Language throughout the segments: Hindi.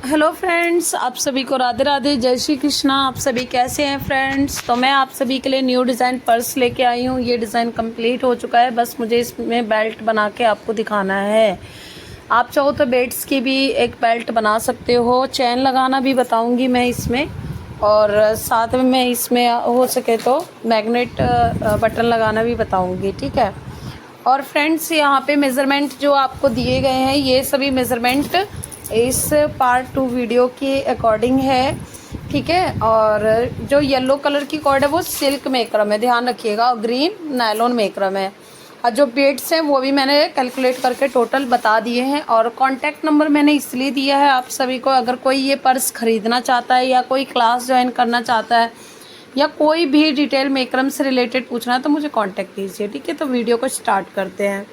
हेलो फ्रेंड्स, आप सभी को राधे राधे, जय श्री कृष्णा। आप सभी कैसे हैं फ्रेंड्स? तो मैं आप सभी के लिए न्यू डिज़ाइन पर्स लेके आई हूँ। ये डिज़ाइन कंप्लीट हो चुका है, बस मुझे इसमें बेल्ट बना के आपको दिखाना है। आप चाहो तो बेल्ट्स की भी एक बेल्ट बना सकते हो। चैन लगाना भी बताऊँगी मैं इसमें, और साथ में मैं इसमें हो सके तो मैग्नेट बटन लगाना भी बताऊँगी, ठीक है। और फ्रेंड्स, यहाँ पे मेज़रमेंट जो आपको दिए गए हैं, ये सभी मेज़रमेंट इस पार्ट 2 वीडियो के अकॉर्डिंग है, ठीक है। और जो येलो कलर की कॉर्ड है वो सिल्क मेक्रम है, ध्यान रखिएगा, और ग्रीन नायलॉन मेक्रम है। और जो बीड्स हैं वो भी मैंने कैलकुलेट करके टोटल बता दिए हैं। और कॉन्टैक्ट नंबर मैंने इसलिए दिया है आप सभी को, अगर कोई ये पर्स ख़रीदना चाहता है या कोई क्लास ज्वाइन करना चाहता है या कोई भी डिटेल मेक्रम से रिलेटेड पूछना है तो मुझे कांटेक्ट कीजिए, ठीक है। तो वीडियो को स्टार्ट करते हैं।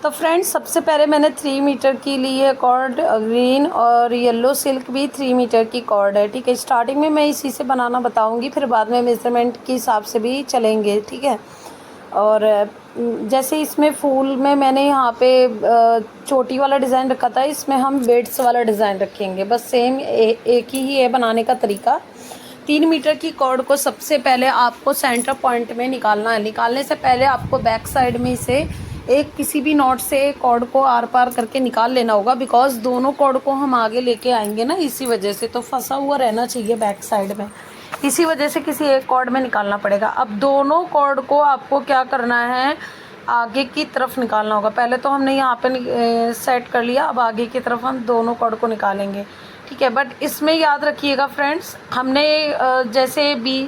तो फ्रेंड्स, सबसे पहले मैंने 3 मीटर की ली है कॉर्ड, ग्रीन और येलो सिल्क भी 3 मीटर की कॉर्ड है, ठीक है। स्टार्टिंग में मैं इसी से बनाना बताऊंगी, फिर बाद में मेजरमेंट के हिसाब से भी चलेंगे, ठीक है। और जैसे इसमें फूल में मैंने यहाँ पे चोटी वाला डिज़ाइन रखा था, इसमें हम बेड्स वाला डिज़ाइन रखेंगे, बस सेम एक ही है बनाने का तरीका। 3 मीटर की कॉर्ड को सबसे पहले आपको सेंटर पॉइंट में निकालना है। निकालने से पहले आपको बैक साइड में से एक किसी भी नॉट से कॉर्ड को आर पार करके निकाल लेना होगा, बिकॉज दोनों कॉर्ड को हम आगे लेके आएंगे ना, इसी वजह से तो फंसा हुआ रहना चाहिए बैक साइड में, इसी वजह से किसी एक कॉर्ड में निकालना पड़ेगा। अब दोनों कॉर्ड को आपको क्या करना है, आगे की तरफ निकालना होगा। पहले तो हमने यहाँ पे सेट कर लिया, अब आगे की तरफ हम दोनों कॉर्ड को निकालेंगे, ठीक है। बट इसमें याद रखिएगा फ्रेंड्स, हमने जैसे भी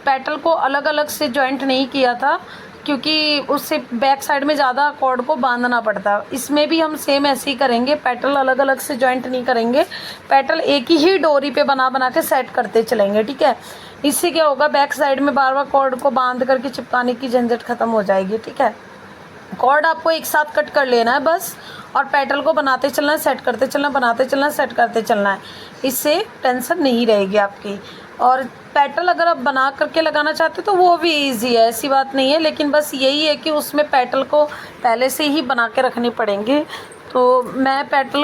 पेटल को अलग अलग से जॉइंट नहीं किया था, क्योंकि उससे बैक साइड में ज़्यादा कॉर्ड को बांधना पड़ता। इसमें भी हम सेम ऐसे ही करेंगे, पेटल अलग अलग से जॉइंट नहीं करेंगे, पेटल एक ही डोरी पे बना बना के सेट करते चलेंगे, ठीक है। इससे क्या होगा, बैक साइड में बार बार कॉर्ड को बांध करके चिपकाने की झंझट खत्म हो जाएगी, ठीक है। कॉर्ड आपको एक साथ कट कर लेना है बस, और पेटल को बनाते चलना है, सेट करते चलना, बनाते चलना, सेट करते चलना है। इससे टेंशन नहीं रहेगी आपकी। और पेटल अगर आप बना करके लगाना चाहते हो तो वो भी इजी है, ऐसी बात नहीं है, लेकिन बस यही है कि उसमें पेटल को पहले से ही बना के रखने पड़ेंगे। तो मैं पेटल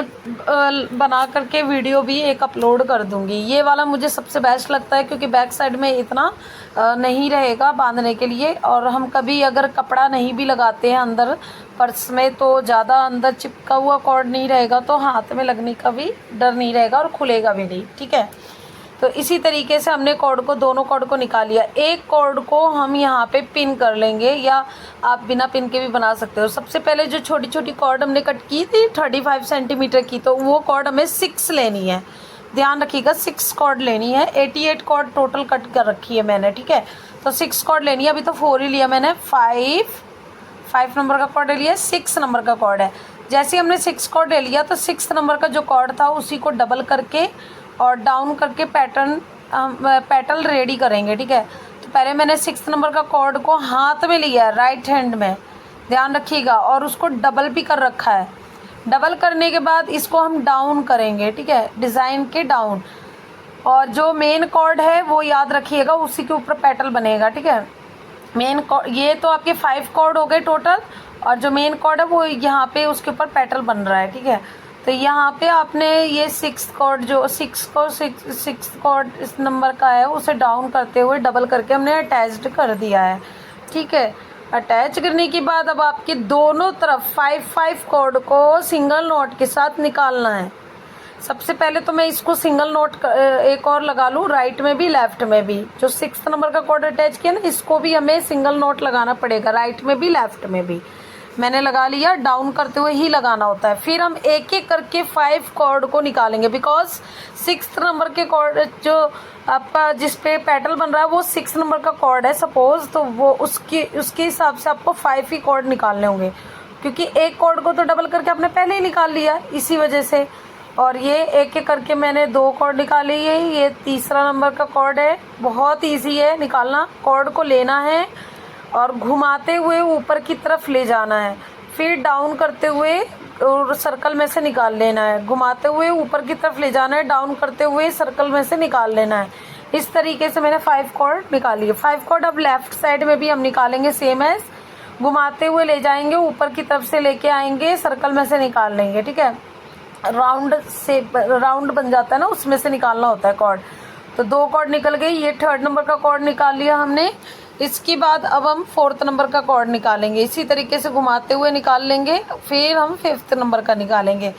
बना करके वीडियो भी एक अपलोड कर दूंगी। ये वाला मुझे सबसे बेस्ट लगता है, क्योंकि बैक साइड में इतना नहीं रहेगा बांधने के लिए, और हम कभी अगर कपड़ा नहीं भी लगाते हैं अंदर पर्स में तो ज़्यादा अंदर चिपका हुआ कॉर्ड नहीं रहेगा, तो हाथ में लगने का भी डर नहीं रहेगा और खुलेगा भी नहीं, ठीक है। तो इसी तरीके से हमने कॉर्ड को, दोनों कॉर्ड को निकाल लिया। एक कॉर्ड को हम यहाँ पे पिन कर लेंगे, या आप बिना पिन के भी बना सकते हो। सबसे पहले जो छोटी छोटी कॉर्ड हमने कट की थी 35 सेंटीमीटर की, तो वो कॉर्ड हमें 6 लेनी है, ध्यान रखिएगा, 6 कॉर्ड लेनी है। 88 कॉर्ड टोटल कट कर रखी है मैंने, ठीक है। तो 6 कॉर्ड लेनी है, अभी तो 4 ही लिया मैंने, 5 नंबर का कॉर्ड ले लिया, 6 नंबर का कॉर्ड है। जैसे हमने 6 कॉर्ड ले लिया तो 6 नंबर का जो कॉर्ड था उसी को डबल करके और डाउन करके पेटल रेडी करेंगे, ठीक है। तो पहले मैंने 6 नंबर का कॉर्ड को हाथ में लिया है, राइट हैंड में, ध्यान रखिएगा, और उसको डबल भी कर रखा है। डबल करने के बाद इसको हम डाउन करेंगे, ठीक है, डिज़ाइन के डाउन। और जो मेन कॉर्ड है वो याद रखिएगा, उसी के ऊपर पेटल बनेगा, ठीक है। मेन कॉर्ड, ये तो आपके 5 कॉर्ड हो गए टोटल, और जो मेन कॉर्ड है वो यहाँ पे उसके ऊपर पेटल बन रहा है, ठीक है। तो यहाँ पे आपने ये 6 कॉर्ड, जो 6 कॉर्ड इस नंबर का है, उसे डाउन करते हुए डबल करके हमने अटैच्ड कर दिया है, ठीक है। अटैच करने के बाद अब आपके दोनों तरफ 5 कॉर्ड को सिंगल नॉट के साथ निकालना है। सबसे पहले तो मैं इसको सिंगल नॉट एक और लगा लूँ, राइट में भी लेफ्ट में भी। जो 6 नंबर का कॉर्ड अटैच किया ना, इसको भी हमें सिंगल नॉट लगाना पड़ेगा, राइट में भी लेफ्ट में भी। मैंने लगा लिया, डाउन करते हुए ही लगाना होता है। फिर हम एक एक करके 5 कॉर्ड को निकालेंगे, बिकॉज 6 नंबर के कॉर्ड जो आपका जिस पे पेटल बन रहा है वो 6 नंबर का कॉर्ड है सपोज, तो वो उसके हिसाब से आपको 5 ही कॉर्ड निकालने होंगे, क्योंकि एक कॉर्ड को तो डबल करके आपने पहले ही निकाल लिया, इसी वजह से। और ये एक एक करके मैंने 2 कॉर्ड निकाले, ये तीसरा नंबर का कॉर्ड है। बहुत ईजी है निकालना, कॉर्ड को लेना है और घुमाते हुए ऊपर की तरफ ले जाना है, फिर डाउन करते हुए और सर्कल में से निकाल लेना है, घुमाते हुए ऊपर की तरफ ले जाना है, डाउन करते हुए सर्कल में से निकाल लेना है। इस तरीके से मैंने 5 कॉर्ड निकाली है। 5 कॉर्ड अब लेफ्ट साइड में भी हम निकालेंगे, सेम एज घुमाते हुए ले जाएंगे, ऊपर की तरफ से लेके आएंगे, सर्कल में से निकाल लेंगे, ठीक है। राउंड से राउंड बन जाता है ना, उसमें से निकालना होता है कॉर्ड। तो 2 कॉर्ड निकल गई, ये 3rd नंबर का कॉर्ड निकाल लिया हमने। इसके बाद अब हम 4th नंबर का कॉर्ड निकालेंगे, इसी तरीके से घुमाते हुए निकाल लेंगे, फिर हम 5th नंबर का निकालेंगे।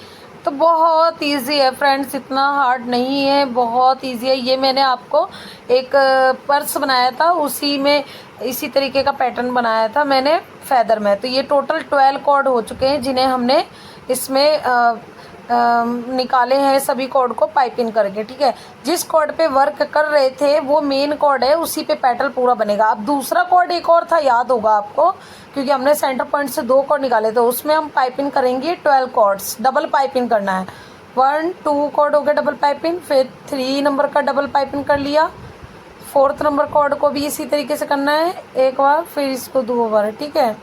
तो बहुत इजी है फ्रेंड्स, इतना हार्ड नहीं है, बहुत इजी है। ये मैंने आपको एक पर्स बनाया था, उसी में इसी तरीके का पैटर्न बनाया था मैंने फेदर में। तो ये टोटल 12 कॉर्ड हो चुके हैं जिन्हें हमने इसमें निकाले हैं सभी कॉर्ड को पाइपिंग करके, ठीक है। जिस कॉर्ड पे वर्क कर रहे थे वो मेन कॉर्ड है, उसी पे पेटल पूरा बनेगा। अब दूसरा कॉर्ड एक और था, याद होगा आपको, क्योंकि हमने सेंटर पॉइंट से 2 कॉर्ड निकाले थे, उसमें हम पाइपिंग करेंगे 12 कॉर्ड्स, डबल पाइपिंग करना है। 1 2 कॉर्ड हो गया डबल पाइपिंग, फिर 3 नंबर का डबल पाइपिंग कर लिया, 4th नंबर कॉर्ड को भी इसी तरीके से करना है एक बार, फिर इसको 2 बार, ठीक है।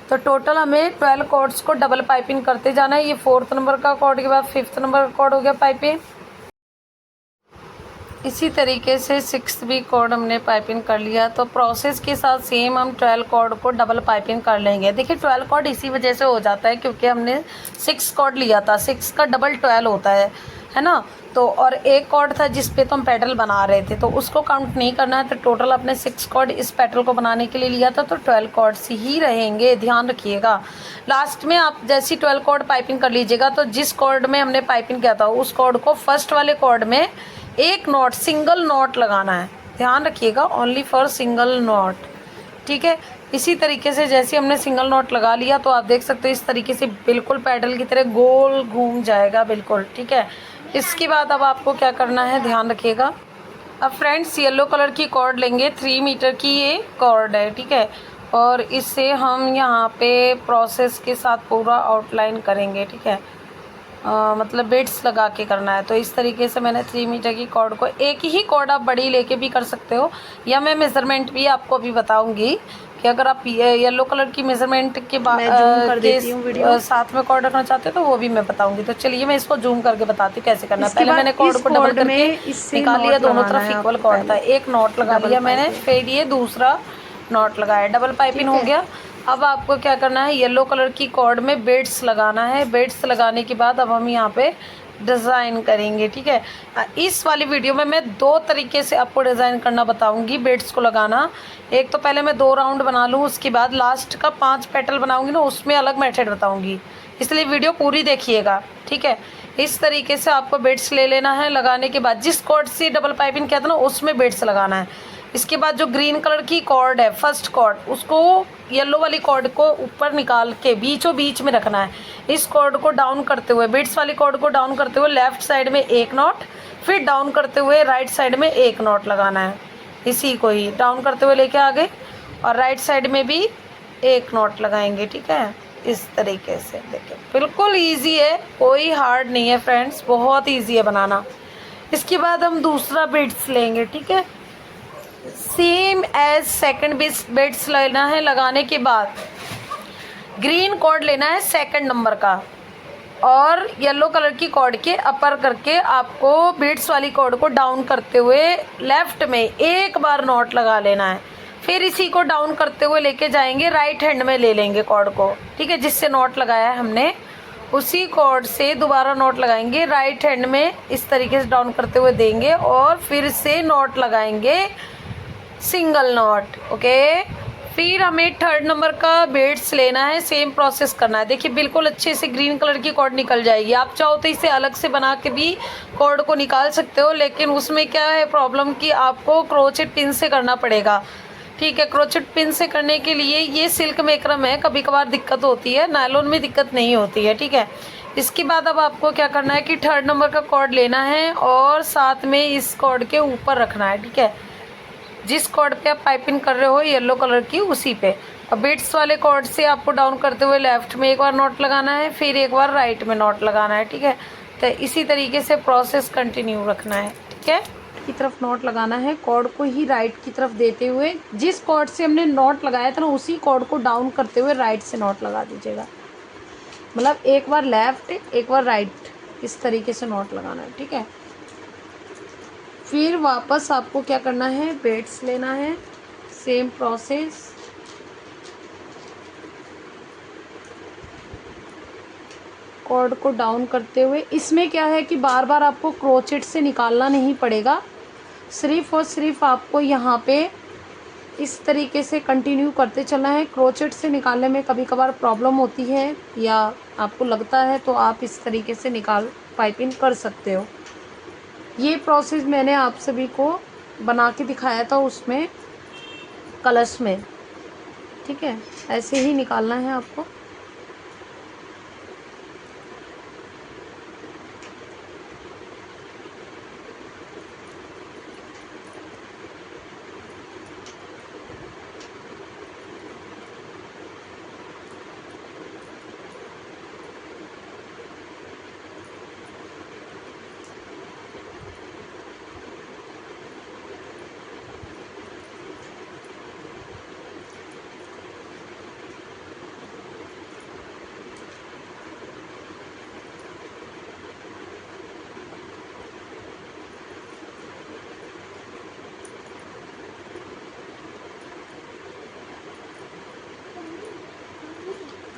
तो टोटल हमें 12 कॉर्ड्स को डबल पाइपिंग करते जाना है। ये 4th नंबर का कॉर्ड के बाद 5th नंबर का कॉर्ड हो गया पाइपिंग। इसी तरीके से 6th भी कॉर्ड हमने पाइपिंग कर लिया। तो प्रोसेस के साथ सेम हम 12 कॉर्ड को डबल पाइपिंग कर लेंगे। देखिए 12 कॉर्ड इसी वजह से हो जाता है क्योंकि हमने 6 कॉर्ड लिया था, 6 का डबल 12 होता है ना। तो और एक कॉर्ड था जिस पे तो हम पेटल बना रहे थे, तो उसको काउंट नहीं करना है। तो टोटल अपने 6 कॉर्ड इस पेटल को बनाने के लिए लिया था, तो 12 कॉर्ड्स ही रहेंगे, ध्यान रखिएगा। लास्ट में आप जैसी 12 कॉर्ड पाइपिंग कर लीजिएगा, तो जिस कॉर्ड में हमने पाइपिंग किया था उस कॉर्ड को फर्स्ट वाले कॉर्ड में एक नॉट, सिंगल नॉट लगाना है, ध्यान रखिएगा, ओनली फॉर सिंगल नॉट, ठीक है। इसी तरीके से जैसे हमने सिंगल नॉट लगा लिया तो आप देख सकते हो इस तरीके से बिल्कुल पैडल की तरह गोल घूम जाएगा बिल्कुल, ठीक है। इसके बाद अब आपको क्या करना है, ध्यान रखिएगा। अब फ्रेंड्स येलो कलर की कॉर्ड लेंगे, 3 मीटर की ये कॉर्ड है, ठीक है। और इससे हम यहाँ पे प्रोसेस के साथ पूरा आउटलाइन करेंगे, ठीक है। मतलब बीड्स लगा के करना है। तो इस तरीके से मैंने 3 मीटर की कॉर्ड को, एक ही कॉर्ड आप बड़ी लेके भी कर सकते हो, या मैं मेज़रमेंट भी आपको अभी बताऊंगी कि अगर आप येलो कलर की मेज़रमेंट के साथ में कॉर्ड रखना चाहते हो तो वो भी मैं बताऊंगी। तो चलिए मैं इसको जूम करके बताती हूँ कैसे करना है। पहले मैंने कॉर्ड को डबल करके निकाल लिया, दोनों तरफ इक्वल कॉर्ड था, एक नॉट लगा लिया मैंने, फिर ये दूसरा नॉट लगाया, डबल पाइपिंग हो गया। अब आपको क्या करना है, येलो कलर की कॉर्ड में बीड्स लगाना है। बीड्स लगाने के बाद अब हम यहाँ पे डिज़ाइन करेंगे, ठीक है। इस वाली वीडियो में मैं 2 तरीके से आपको डिज़ाइन करना बताऊंगी बीड्स को लगाना। एक तो पहले मैं 2 राउंड बना लूँ, उसके बाद लास्ट का 5 पेटल बनाऊंगी ना, उसमें अलग मेथड बताऊंगी, इसलिए वीडियो पूरी देखिएगा, ठीक है। इस तरीके से आपको बीड्स ले लेना है। लगाने के बाद जिस कॉर्ड से डबल पाइपिंग किया था ना उसमें बीड्स लगाना है। इसके बाद जो ग्रीन कलर की कॉर्ड है फर्स्ट कॉर्ड, उसको येलो वाली कॉर्ड को ऊपर निकाल के बीचों बीच में रखना है। इस कॉर्ड को डाउन करते हुए, बीड्स वाली कॉर्ड को डाउन करते हुए लेफ्ट साइड में एक नॉट, फिर डाउन करते हुए राइट साइड में एक नॉट लगाना है। इसी को ही डाउन करते हुए लेके आ गए और राइट साइड में भी एक नॉट लगाएंगे, ठीक है। इस तरीके से देखिए बिल्कुल ईजी है, कोई हार्ड नहीं है फ्रेंड्स, बहुत ईजी है बनाना। इसके बाद हम दूसरा बीड्स लेंगे, ठीक है। सेम एज सेकंड बीड्स लेना है। लगाने के बाद ग्रीन कॉर्ड लेना है 2nd नंबर का, और येलो कलर की कॉर्ड के अपर करके आपको बीड्स वाली कॉर्ड को डाउन करते हुए लेफ्ट में एक बार नॉट लगा लेना है। फिर इसी को डाउन करते हुए लेके जाएंगे, राइट हैंड में ले लेंगे कॉर्ड को, ठीक है, जिससे नॉट लगाया है हमने, उसी कॉर्ड से दोबारा नॉट लगाएंगे, राइट हैंड में इस तरीके से डाउन करते हुए देंगे और फिर से नॉट लगाएंगे, सिंगल नॉट, ओके। फिर हमें 3rd नंबर का बीड्स लेना है, सेम प्रोसेस करना है। देखिए बिल्कुल अच्छे से ग्रीन कलर की कॉर्ड निकल जाएगी। आप चाहो तो इसे अलग से बना के भी कॉर्ड को निकाल सकते हो, लेकिन उसमें क्या है प्रॉब्लम कि आपको क्रोचेट पिन से करना पड़ेगा, ठीक है। क्रोचेट पिन से करने के लिए ये सिल्क मेक्रम है, कभी कभार दिक्कत होती है, नायलॉन में दिक्कत नहीं होती है, ठीक है। इसके बाद अब आपको क्या करना है कि 3rd नंबर का कॉर्ड लेना है और साथ में इस कॉर्ड के ऊपर रखना है, ठीक है। जिस कॉर्ड पे आप पाइपिंग कर रहे हो येलो कलर की, उसी पे। और बीड्स वाले कॉर्ड से आपको डाउन करते हुए लेफ्ट में एक बार नॉट लगाना है, फिर एक बार राइट में नॉट लगाना है, ठीक है। तो इसी तरीके से प्रोसेस कंटिन्यू रखना है, ठीक है। की तरफ नॉट लगाना है, कॉर्ड को ही राइट की तरफ देते हुए, जिस कॉर्ड से हमने नॉट लगाया था ना उसी कॉर्ड को डाउन करते हुए राइट से नॉट लगा दीजिएगा। मतलब एक बार लेफ्ट एक बार राइट, इस तरीके से नॉट लगाना है, ठीक है। फिर वापस आपको क्या करना है, बीड्स लेना है, सेम प्रोसेस। कॉर्ड को डाउन करते हुए, इसमें क्या है कि बार बार आपको क्रोचेट से निकालना नहीं पड़ेगा, सिर्फ़ और सिर्फ आपको यहाँ पे इस तरीके से कंटिन्यू करते चलना है। क्रोचेट से निकालने में कभी कभार प्रॉब्लम होती है या आपको लगता है तो आप इस तरीके से पाइपिंग कर सकते हो। ये प्रोसेस मैंने आप सभी को बना के दिखाया था उसमें कलश में, ठीक है, ऐसे ही निकालना है आपको।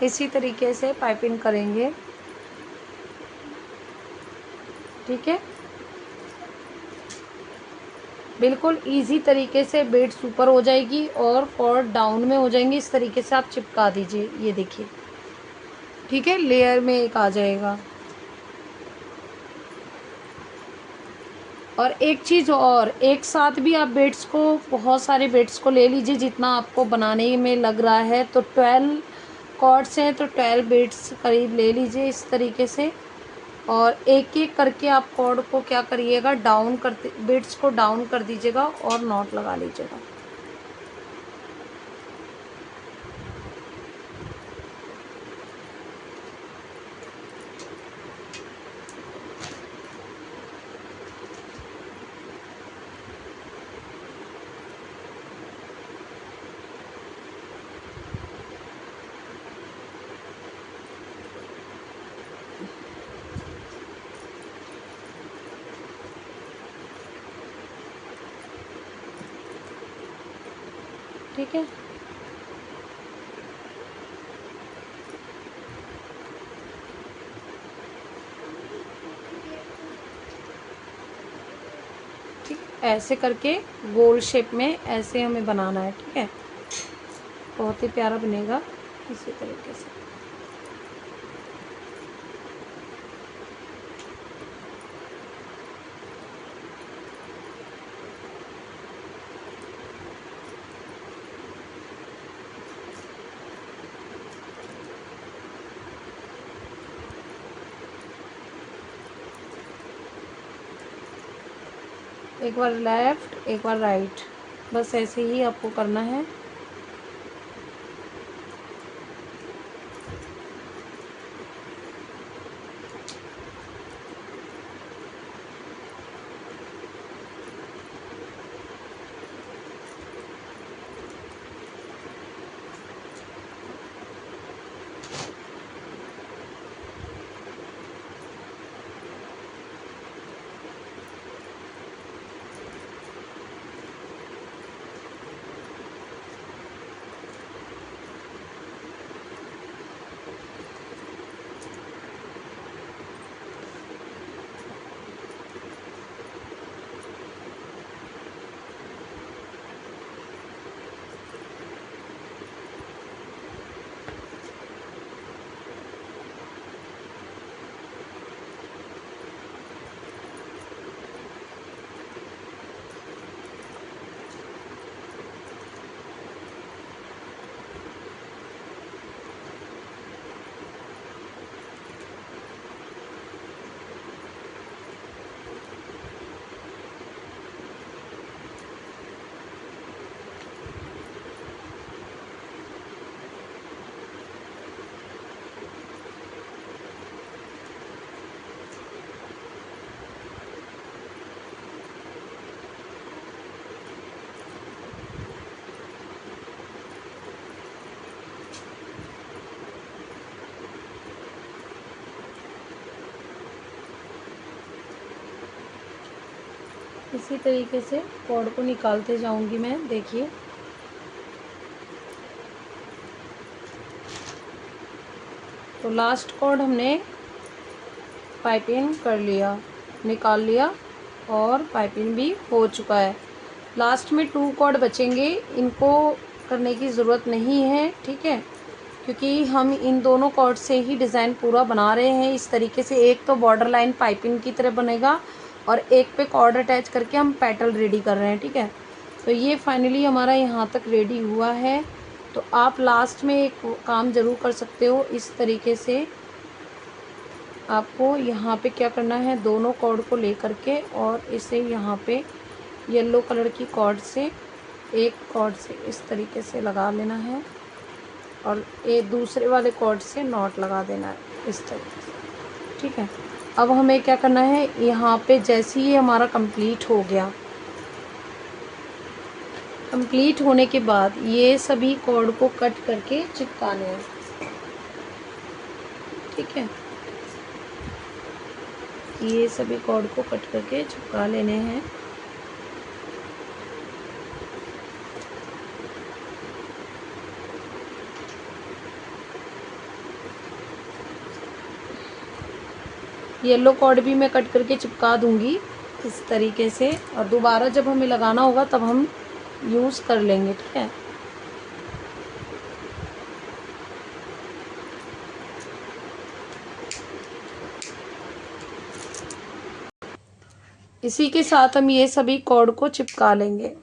इसी तरीके से पाइपिंग करेंगे, ठीक है। बिल्कुल इजी तरीके से बीड्स ऊपर हो जाएगी और कॉर्ड डाउन में हो जाएंगी। इस तरीके से आप चिपका दीजिए, ये देखिए, ठीक है, लेयर में एक आ जाएगा। और एक चीज़ और, एक साथ भी आप बीड्स को, बहुत सारे बीड्स को ले लीजिए जितना आपको बनाने में लग रहा है। तो 12 कॉर्ड्स हैं तो 12 बीड्स करीब ले लीजिए इस तरीके से। और एक एक करके आप कॉर्ड को क्या करिएगा, डाउन करते, बीड्स को डाउन कर दीजिएगा और नॉट लगा लीजिएगा। ठीक है, ठीक, ऐसे करके गोल शेप में ऐसे हमें बनाना है, ठीक है। बहुत ही प्यारा बनेगा इसी तरीके से। एक बार लेफ़्ट, एक बार राइट, बस ऐसे ही आपको करना है। इसी तरीके से कॉर्ड को निकालते जाऊंगी मैं, देखिए। तो लास्ट कॉर्ड हमने पाइपिंग कर लिया, निकाल लिया और पाइपिंग भी हो चुका है। लास्ट में 2 कॉर्ड बचेंगे, इनको करने की ज़रूरत नहीं है, ठीक है, क्योंकि हम इन दोनों कॉर्ड से ही डिज़ाइन पूरा बना रहे हैं। इस तरीके से एक तो बॉर्डर लाइन पाइपिंग की तरह बनेगा और एक पे कॉर्ड अटैच करके हम पेटल रेडी कर रहे हैं, ठीक है। तो ये फाइनली हमारा यहाँ तक रेडी हुआ है। तो आप लास्ट में एक काम ज़रूर कर सकते हो, इस तरीके से आपको यहाँ पे क्या करना है, दोनों कॉर्ड को लेकर के और इसे यहाँ पे येलो कलर की कॉर्ड से, एक कॉर्ड से इस तरीके से लगा लेना है और एक दूसरे वाले कॉर्ड से नॉट लगा देना है इस तरीके से, ठीक है। अब हमें क्या करना है, यहाँ पे जैसे ही हमारा कंप्लीट हो गया, कंप्लीट होने के बाद ये सभी कॉर्ड को कट करके चिपकाने हैं, ठीक है। ये सभी कॉर्ड को कट करके चिपका लेने हैं। येलो कॉर्ड भी मैं कट करके चिपका दूंगी इस तरीके से, और दोबारा जब हमें लगाना होगा तब हम यूज़ कर लेंगे, ठीक है। इसी के साथ हम ये सभी कॉर्ड को चिपका लेंगे।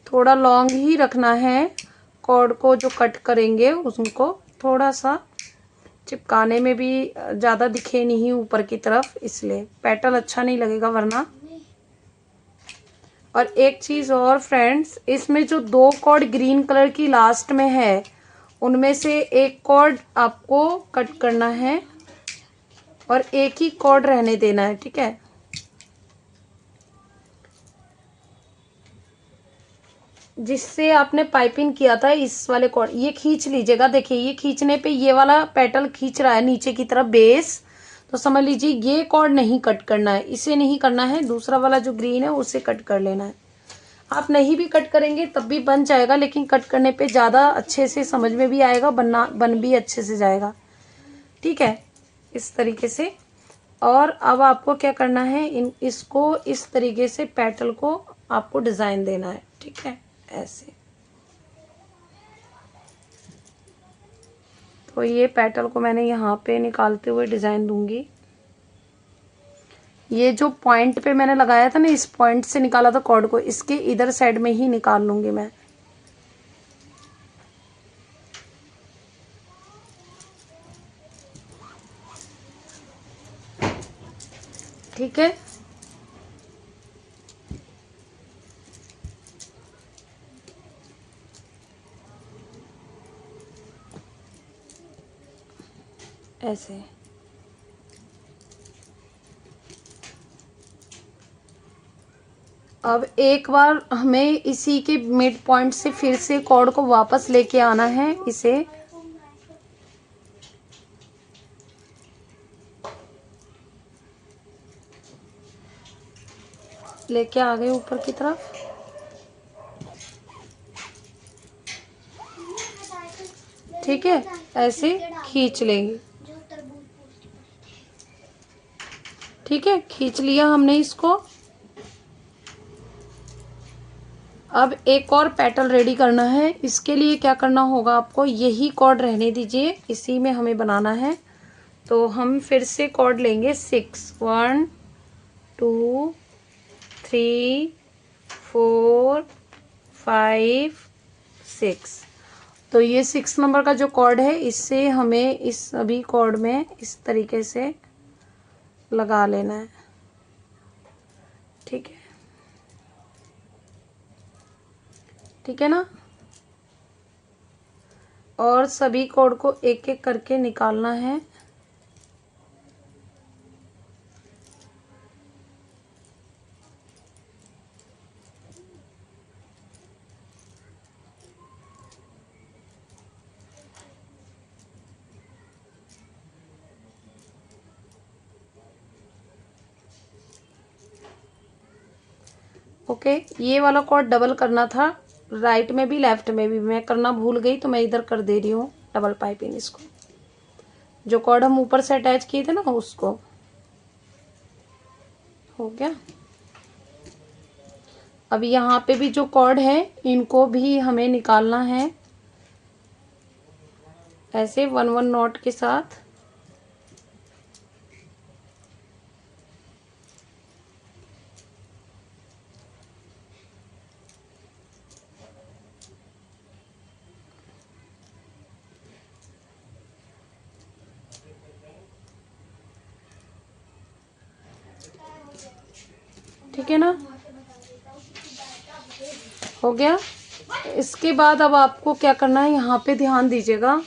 थोड़ा लॉन्ग ही रखना है कॉर्ड को, जो कट करेंगे उसको थोड़ा सा चिपकाने में भी ज़्यादा दिखे नहीं ऊपर की तरफ, इसलिए पेटल अच्छा नहीं लगेगा वरना। और एक चीज़ और फ्रेंड्स, इसमें जो 2 कॉर्ड ग्रीन कलर की लास्ट में है, उनमें से एक कॉर्ड आपको कट करना है और एक ही कॉर्ड रहने देना है, ठीक है। जिससे आपने पाइपिंग किया था इस वाले कॉर्ड, ये खींच लीजिएगा। देखिए ये खींचने पे ये वाला पेटल खींच रहा है नीचे की तरफ बेस, तो समझ लीजिए ये कॉर्ड नहीं कट करना है, इसे नहीं करना है, दूसरा वाला जो ग्रीन है उसे कट कर लेना है। आप नहीं भी कट करेंगे तब भी बन जाएगा, लेकिन कट करने पे ज़्यादा अच्छे से समझ में भी आएगा, बन भी अच्छे से जाएगा, ठीक है, इस तरीके से। और अब आपको क्या करना है, इसको इस तरीके से पेटल को आपको डिज़ाइन देना है, ठीक है, ऐसे। तो ये पेटल को मैंने यहाँ पे निकालते हुए डिज़ाइन दूंगी। ये जो पॉइंट पे मैंने लगाया था ना, इस पॉइंट से निकाला था कॉर्ड को, इसके इधर साइड में ही निकाल लूंगी मैं, ठीक है। ऐसे अब एक बार हमें इसी के मिड पॉइंट से फिर से कॉर्ड को वापस लेके आना है, इसे लेके आ गए ऊपर की तरफ, ठीक है, ऐसे खींच लेंगे, ठीक है, खींच लिया हमने इसको। अब एक और पेटल रेडी करना है, इसके लिए क्या करना होगा आपको, यही कॉर्ड रहने दीजिए, इसी में हमें बनाना है। तो हम फिर से कॉर्ड लेंगे 6, 1 2 3 4 5 6। तो ये 6 नंबर का जो कॉर्ड है, इससे हमें इस सभी कॉर्ड में इस तरीके से लगा लेना है, ठीक है, ठीक है ना। और सभी कॉर्ड को एक एक करके निकालना है। ओके, ये वाला कॉर्ड डबल करना था, राइट में भी लेफ्ट में भी, मैं करना भूल गई तो मैं इधर कर दे रही हूँ डबल पाइपिंग। इसको जो कॉर्ड हम ऊपर से अटैच किए थे ना उसको, हो गया। अब यहाँ पे भी जो कॉर्ड है इनको भी हमें निकालना है ऐसे 1 1 नॉट के साथ। ठीक है ना, हो गया। इसके बाद अब आपको क्या करना है, यहाँ पे ध्यान दीजिएगा,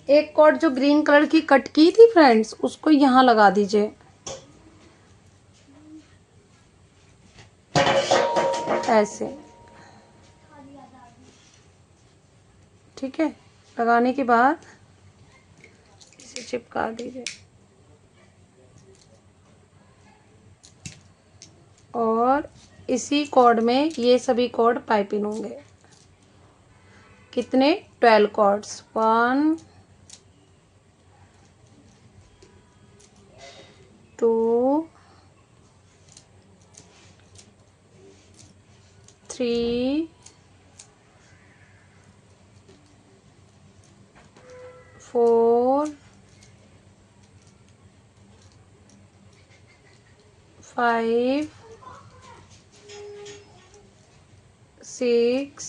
एक कॉर्ड जो ग्रीन कलर की कट की थी फ्रेंड्स, उसको यहाँ लगा दीजिए ऐसे। ठीक है, लगाने के बाद इसे चिपका दीजिए और इसी कॉर्ड में ये सभी कॉर्ड पाइपिंग होंगे। कितने, 12 कॉर्ड्स, 1 2 3 4 5 6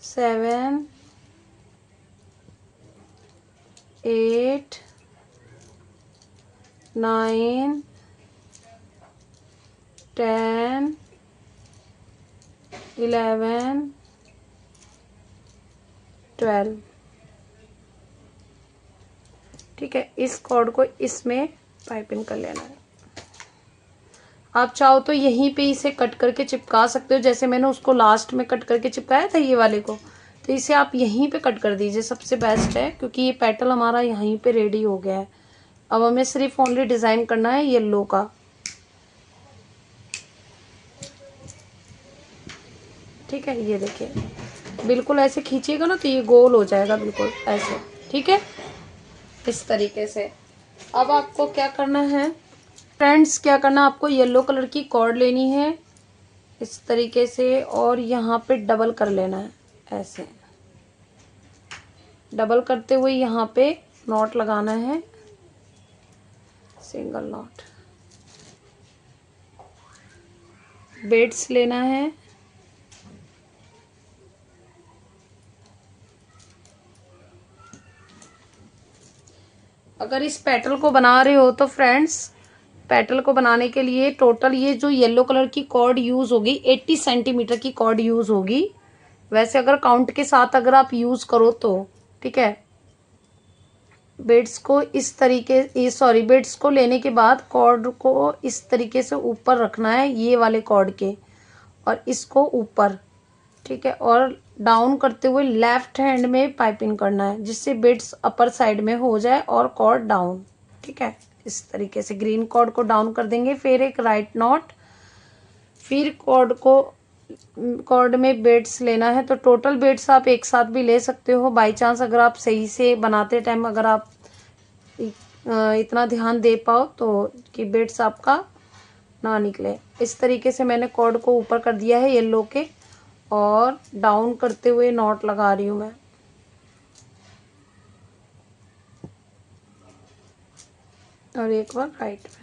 7 8 9 10 11 12। ठीक है, इस कॉर्ड को इसमें पाइपिंग कर लेना है। आप चाहो तो यहीं पे इसे कट करके चिपका सकते हो, जैसे मैंने उसको लास्ट में कट करके चिपकाया था ये वाले को, तो इसे आप यहीं पे कट कर दीजिए, सबसे बेस्ट है, क्योंकि ये पेटल हमारा यहीं पे रेडी हो गया है। अब हमें सिर्फ ओनली डिज़ाइन करना है येलो का। ठीक है, ये देखिए, बिल्कुल ऐसे खींचिएगा ना तो ये गोल हो जाएगा बिल्कुल ऐसे। ठीक है, इस तरीके से। अब आपको क्या करना है फ्रेंड्स, क्या करना, आपको येलो कलर की कॉर्ड लेनी है इस तरीके से और यहाँ पे डबल कर लेना है ऐसे। डबल करते हुए यहाँ पे नॉट लगाना है, सिंगल नॉट। बेड्स लेना है, अगर इस पेटल को बना रहे हो तो फ्रेंड्स, पेटल को बनाने के लिए टोटल ये जो येलो कलर की कॉर्ड यूज़ होगी 80 सेंटीमीटर की कॉर्ड यूज़ होगी। वैसे अगर काउंट के साथ अगर आप यूज़ करो तो ठीक है। बेड्स को इस तरीके, सॉरी, बेड्स को लेने के बाद कॉर्ड को इस तरीके से ऊपर रखना है ये वाले कॉर्ड के, और इसको ऊपर, ठीक है, और डाउन करते हुए लेफ्ट हैंड में पाइपिंग करना है जिससे बेड्स अपर साइड में हो जाए और कॉर्ड डाउन। ठीक है, इस तरीके से ग्रीन कॉर्ड को डाउन कर देंगे, फिर एक राइट नॉट, फिर कॉर्ड में बेड्स लेना है। तो टोटल बेड्स आप एक साथ भी ले सकते हो, बाई चांस अगर आप सही से बनाते टाइम अगर आप इतना ध्यान दे पाओ तो कि बेड्स आपका ना निकले। इस तरीके से मैंने कॉर्ड को ऊपर कर दिया है येलो के, और डाउन करते हुए नॉट लगा रही हूँ मैं। और एक बार राइट में।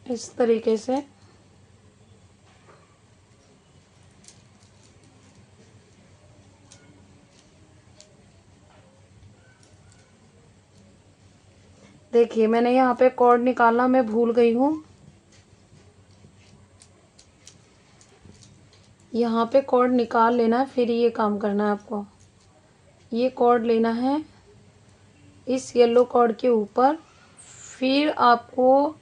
इस तरीके से देखिए, मैंने यहाँ पे कॉर्ड निकालना मैं भूल गई हूँ। यहाँ पे कॉर्ड निकाल लेना है, फिर ये काम करना है आपको। ये कॉर्ड लेना है इस येलो कॉर्ड के ऊपर, फिर आपको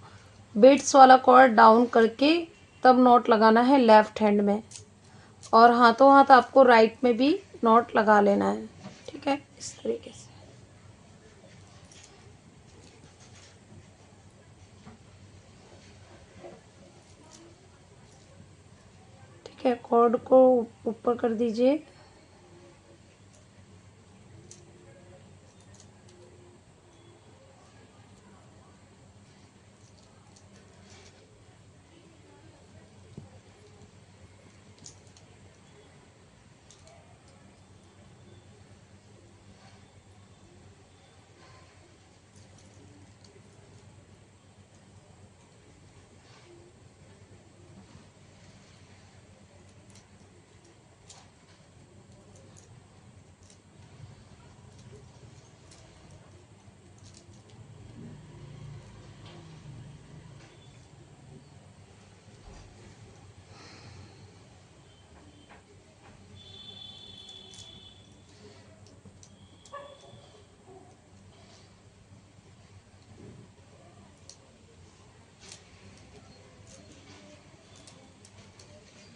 बीट्स वाला कॉर्ड डाउन करके तब नॉट लगाना है लेफ्ट हैंड में, और हाथों हाथ आपको राइट में भी नॉट लगा लेना है। ठीक है, इस तरीके से। ठीक है, कॉर्ड को ऊपर कर दीजिए।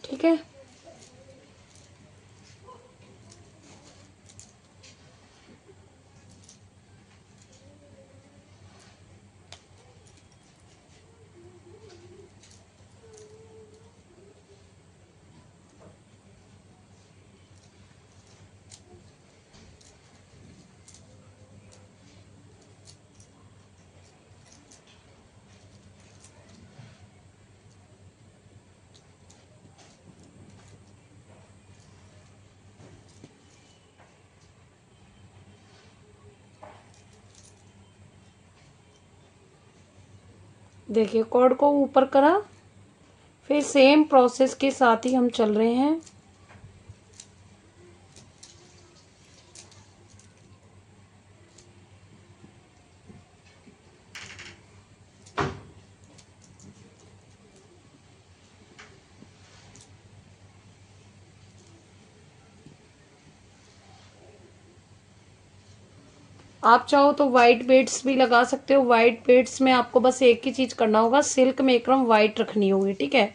ठीक है, देखिए कॉर्ड को ऊपर करा, फिर सेम प्रोसेस के साथ ही हम चल रहे हैं। आप चाहो तो वाइट बीड्स भी लगा सकते हो। वाइट बीड्स में आपको बस एक ही चीज करना होगा, सिल्क में एकदम वाइट रखनी होगी। ठीक है,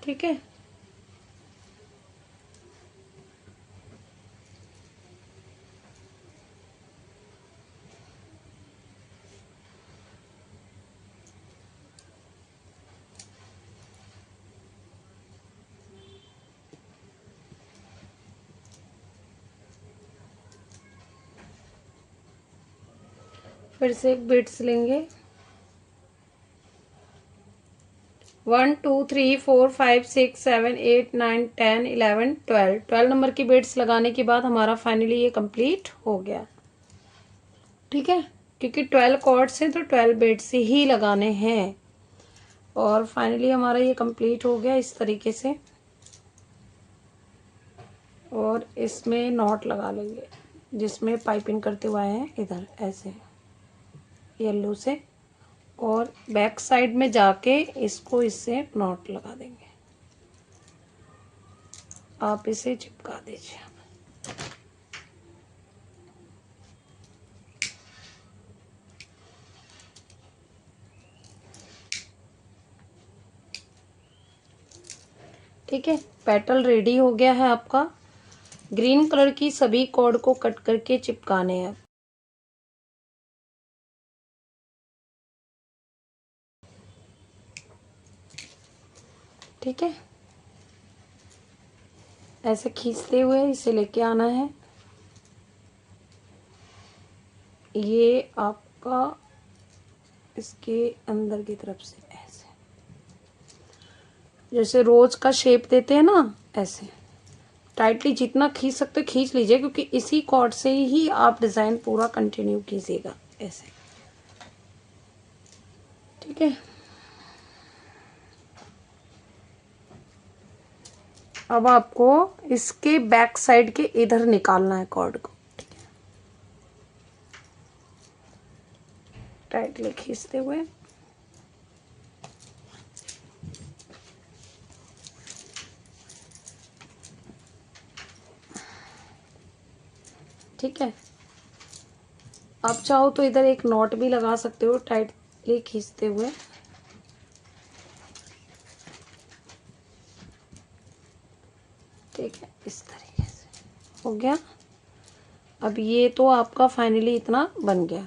ठीक है। फिर से एक बीट्स लेंगे। 1 2 3 4 5 6 7 8 9 10 11 12 12 नंबर की बीट्स लगाने के बाद हमारा फाइनली ये कंप्लीट हो गया। ठीक है, क्योंकि 12 कॉर्ड्स हैं तो 12 बीट्स ही लगाने हैं। और फाइनली हमारा ये कंप्लीट हो गया इस तरीके से। और इसमें नॉट लगा लेंगे, जिसमें पाइपिंग करते हुए आए हैं इधर ऐसे येलो से, और बैक साइड में जाके इसको इससे नॉट लगा देंगे। आप इसे चिपका दीजिए। ठीक है, पेटल रेडी हो गया है आपका। ग्रीन कलर की सभी कॉर्ड को कट करके चिपकाने हैं। ठीक है, ऐसे खींचते हुए इसे लेके आना है। ये आपका इसके अंदर की तरफ से ऐसे, जैसे रोज का शेप देते हैं ना, ऐसे टाइटली जितना खींच सकते खींच लीजिए, क्योंकि इसी कॉर्ड से ही आप डिज़ाइन पूरा कंटिन्यू कीजिएगा ऐसे। ठीक है, अब आपको इसके बैक साइड के इधर निकालना है कॉर्ड को। ठीक है, टाइटली खींचते हुए ठीक है। आप चाहो तो इधर एक नॉट भी लगा सकते हो टाइटली खींचते हुए। ठीक है, इस तरीके से हो गया। अब ये तो आपका फाइनली इतना बन गया।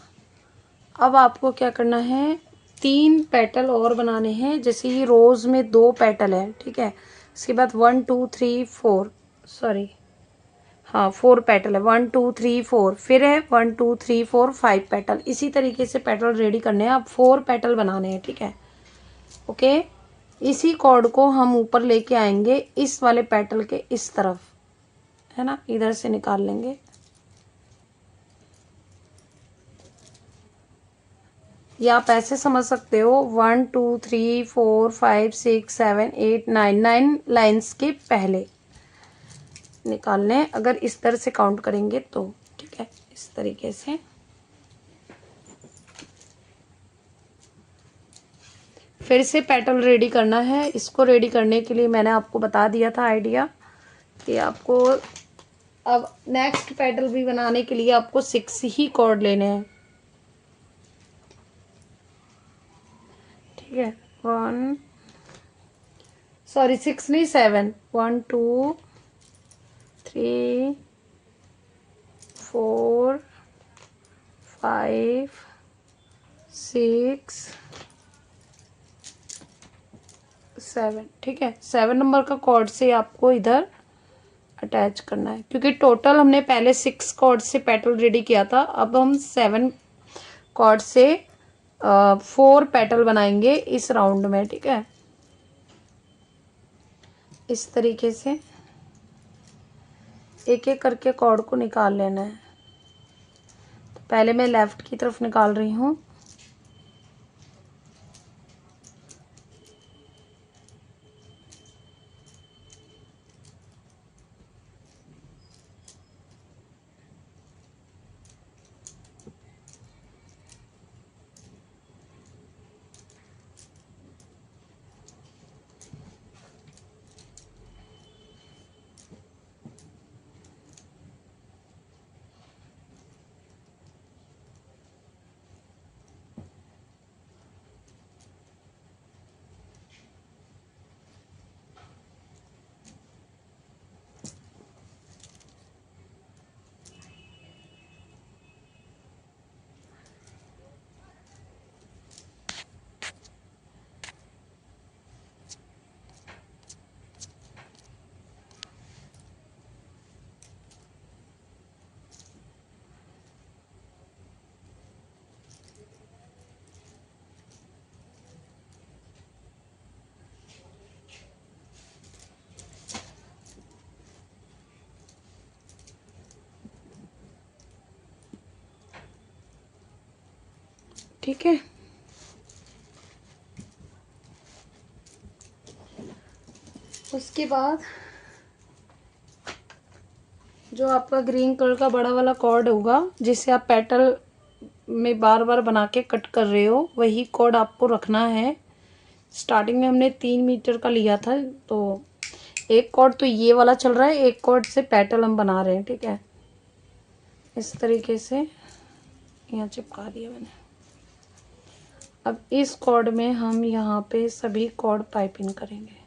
अब आपको क्या करना है, 3 पेटल और बनाने हैं। जैसे ये रोज में 2 पेटल है, ठीक है, इसके बाद 1 2 3 4, सॉरी हाँ 4 पेटल है, 1 2 3 4, फिर है 1 2 3 4 5 पेटल। इसी तरीके से पेटल रेडी करने हैं। अब 4 पेटल बनाने हैं, ठीक है। ओके, इसी कॉर्ड को हम ऊपर लेके आएंगे इस वाले पेटल के इस तरफ, है ना, इधर से निकाल लेंगे। या आप ऐसे समझ सकते हो 1 2 3 4 5 6 7 8 9, 9 लाइन्स के पहले निकालने, अगर इस तरह से काउंट करेंगे तो। ठीक है, इस तरीके से फिर से पेटल रेडी करना है। इसको रेडी करने के लिए मैंने आपको बता दिया था आइडिया कि आपको अब नेक्स्ट पेटल भी बनाने के लिए आपको 6 ही कॉर्ड लेने हैं। ठीक है, 1 सॉरी 6 नहीं 7, 1 2 3 4 5 6 7। ठीक है, 7 नंबर का कॉर्ड से आपको इधर अटैच करना है, क्योंकि टोटल हमने पहले 6 कॉर्ड से पेटल रेडी किया था। अब हम 7 कॉर्ड से 4 पेटल बनाएंगे इस राउंड में। ठीक है, इस तरीके से एक एक करके कॉर्ड को निकाल लेना है। तो पहले मैं लेफ्ट की तरफ निकाल रही हूँ। ठीक है, उसके बाद जो आपका ग्रीन कलर का बड़ा वाला कॉर्ड होगा, जिसे आप पेटल में बार बार बना के कट कर रहे हो, वही कॉर्ड आपको रखना है। स्टार्टिंग में हमने 3 मीटर का लिया था, तो एक कॉर्ड तो ये वाला चल रहा है, एक कॉर्ड से पेटल हम बना रहे हैं। ठीक है, इस तरीके से यहाँ चिपका दिया मैंने। अब इस कॉर्ड में हम यहाँ पे सभी कॉर्ड पाइपिंग करेंगे।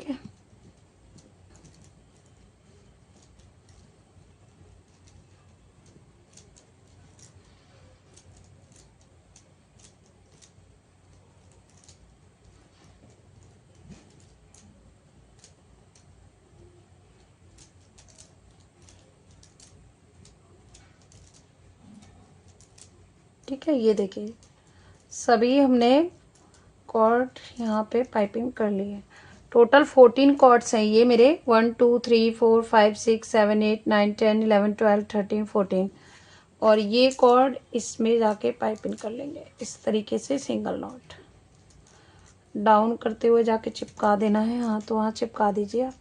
ठीक है। ठीक है, ये देखिए सभी हमने कॉर्ड यहाँ पे पाइपिंग कर ली है। टोटल 14 कॉर्ड्स हैं ये मेरे, 1 2 3 4 5 6 7 8 9 10 11 12 13 14, और ये कॉर्ड इसमें जाके पाइपिंग कर लेंगे इस तरीके से। सिंगल नॉट डाउन करते हुए जाके चिपका देना है। हाँ, तो वहाँ चिपका दीजिए आप।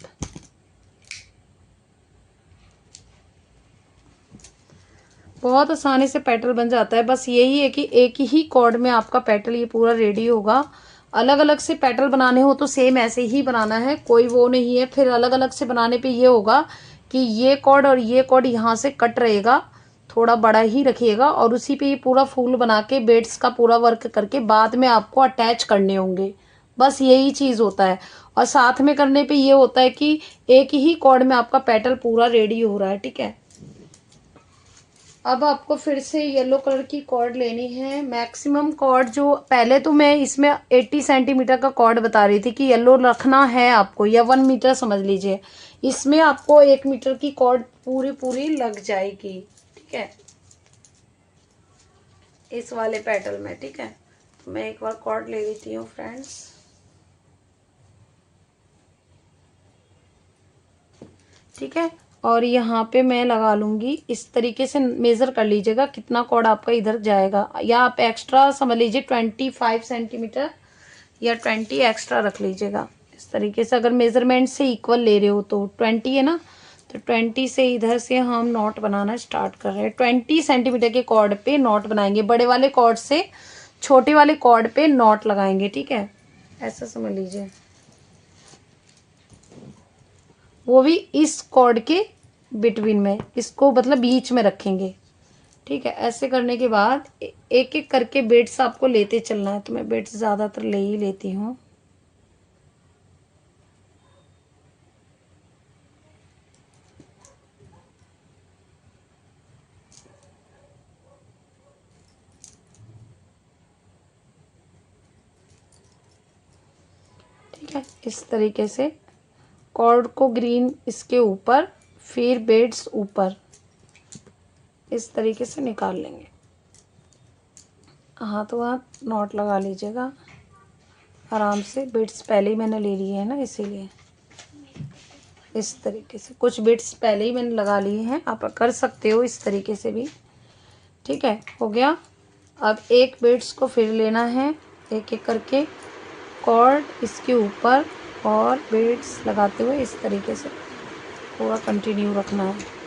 बहुत आसानी से पेटल बन जाता है। बस यही है कि एक ही कॉर्ड में आपका पेटल ये पूरा रेडी होगा। अलग अलग से पेटल बनाने हो तो सेम ऐसे ही बनाना है, कोई वो नहीं है। फिर अलग अलग से बनाने पे ये होगा कि ये कॉर्ड और ये कॉर्ड यहाँ से कट रहेगा, थोड़ा बड़ा ही रखिएगा, और उसी पे ये पूरा फूल बना के बेड्स का पूरा वर्क करके बाद में आपको अटैच करने होंगे। बस यही चीज़ होता है। और साथ में करने पे ये होता है कि एक ही कॉर्ड में आपका पेटल पूरा रेडी हो रहा है। ठीक है, अब आपको फिर से येलो कलर की कॉर्ड लेनी है। मैक्सिमम कॉर्ड जो पहले तो मैं इसमें 80 सेंटीमीटर का कॉर्ड बता रही थी कि येलो रखना है आपको, या 1 मीटर समझ लीजिए। इसमें आपको 1 मीटर की कॉर्ड पूरी पूरी लग जाएगी। ठीक है, इस वाले पेटल में। ठीक है, तो मैं एक बार कॉर्ड ले लेती हूँ फ्रेंड्स। ठीक है, और यहाँ पे मैं लगा लूँगी इस तरीके से। मेज़र कर लीजिएगा कितना कॉर्ड आपका इधर जाएगा, या आप एक्स्ट्रा समझ लीजिए 25 सेंटीमीटर या 20 एक्स्ट्रा रख लीजिएगा इस तरीके से। अगर मेज़रमेंट से इक्वल ले रहे हो तो 20 है ना, तो 20 से इधर से हम नॉट बनाना स्टार्ट कर रहे हैं। 20 सेंटीमीटर के कॉर्ड पे नॉट बनाएंगे, बड़े वाले कॉर्ड से छोटे वाले कॉर्ड पे नॉट लगाएंगे। ठीक है, ऐसा समझ लीजिए, वो भी इस कॉर्ड के बिटवीन में, इसको मतलब बीच में रखेंगे। ठीक है, ऐसे करने के बाद एक एक करके बेड्स आपको लेते चलना है। तो मैं बेड्स ज़्यादातर ले ही लेती हूँ। ठीक है, इस तरीके से कॉर्ड को ग्रीन इसके ऊपर, फिर बेड्स ऊपर, इस तरीके से निकाल लेंगे। हाथों हाथ नॉट लगा लीजिएगा आराम से। बिट्स पहले ही मैंने ले लिए है ना, इसीलिए इस तरीके से। कुछ बिट्स पहले ही मैंने लगा लिए हैं, आप कर सकते हो इस तरीके से भी। ठीक है, हो गया। अब एक बिट्स को फिर लेना है एक एक करके, कॉर्ड इसके ऊपर और बिट्स लगाते हुए इस तरीके से पूरा कंटिन्यू रखना है।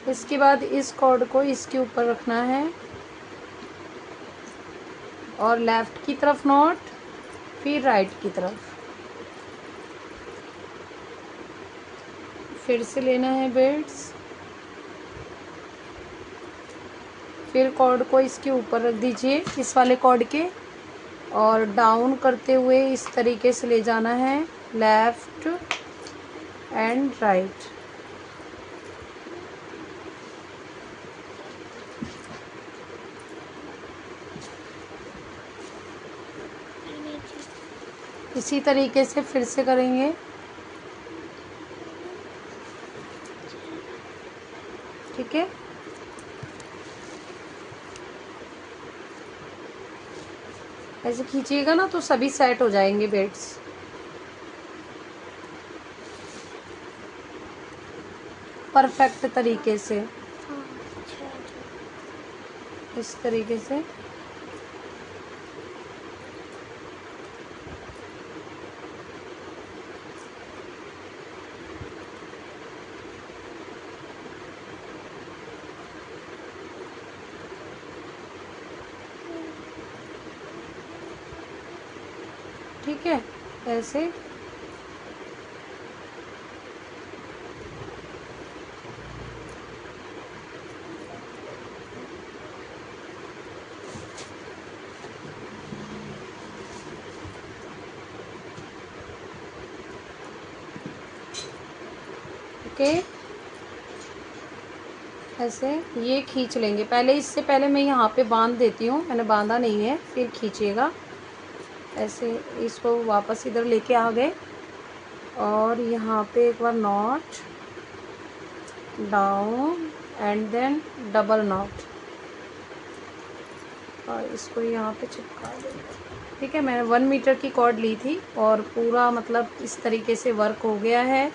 इसके बाद इस कॉर्ड को इसके ऊपर रखना है और लेफ़्ट की तरफ नॉट, फिर राइट की तरफ, फिर से लेना है बीड्स, फिर कॉर्ड को इसके ऊपर रख दीजिए इस वाले कॉर्ड के, और डाउन करते हुए इस तरीके से ले जाना है लेफ़्ट एंड राइट। इसी तरीके से फिर से करेंगे। ठीक है, ऐसे खींचिएगा ना तो सभी सेट हो जाएंगे बेड्स। परफेक्ट तरीके से, इस तरीके से। ठीक है, ऐसे। ओके, ऐसे ये खींच लेंगे पहले। इससे पहले मैं यहाँ पे बांध देती हूँ, मैंने बांधा नहीं है, फिर खींचिएगा। ऐसे इसको वापस इधर लेके आ गए और यहाँ पे एक बार knot down and then double knot, और इसको यहाँ पे चिपका देंगे। ठीक है, मैंने 1 मीटर की कॉर्ड ली थी और पूरा मतलब इस तरीके से वर्क हो गया है।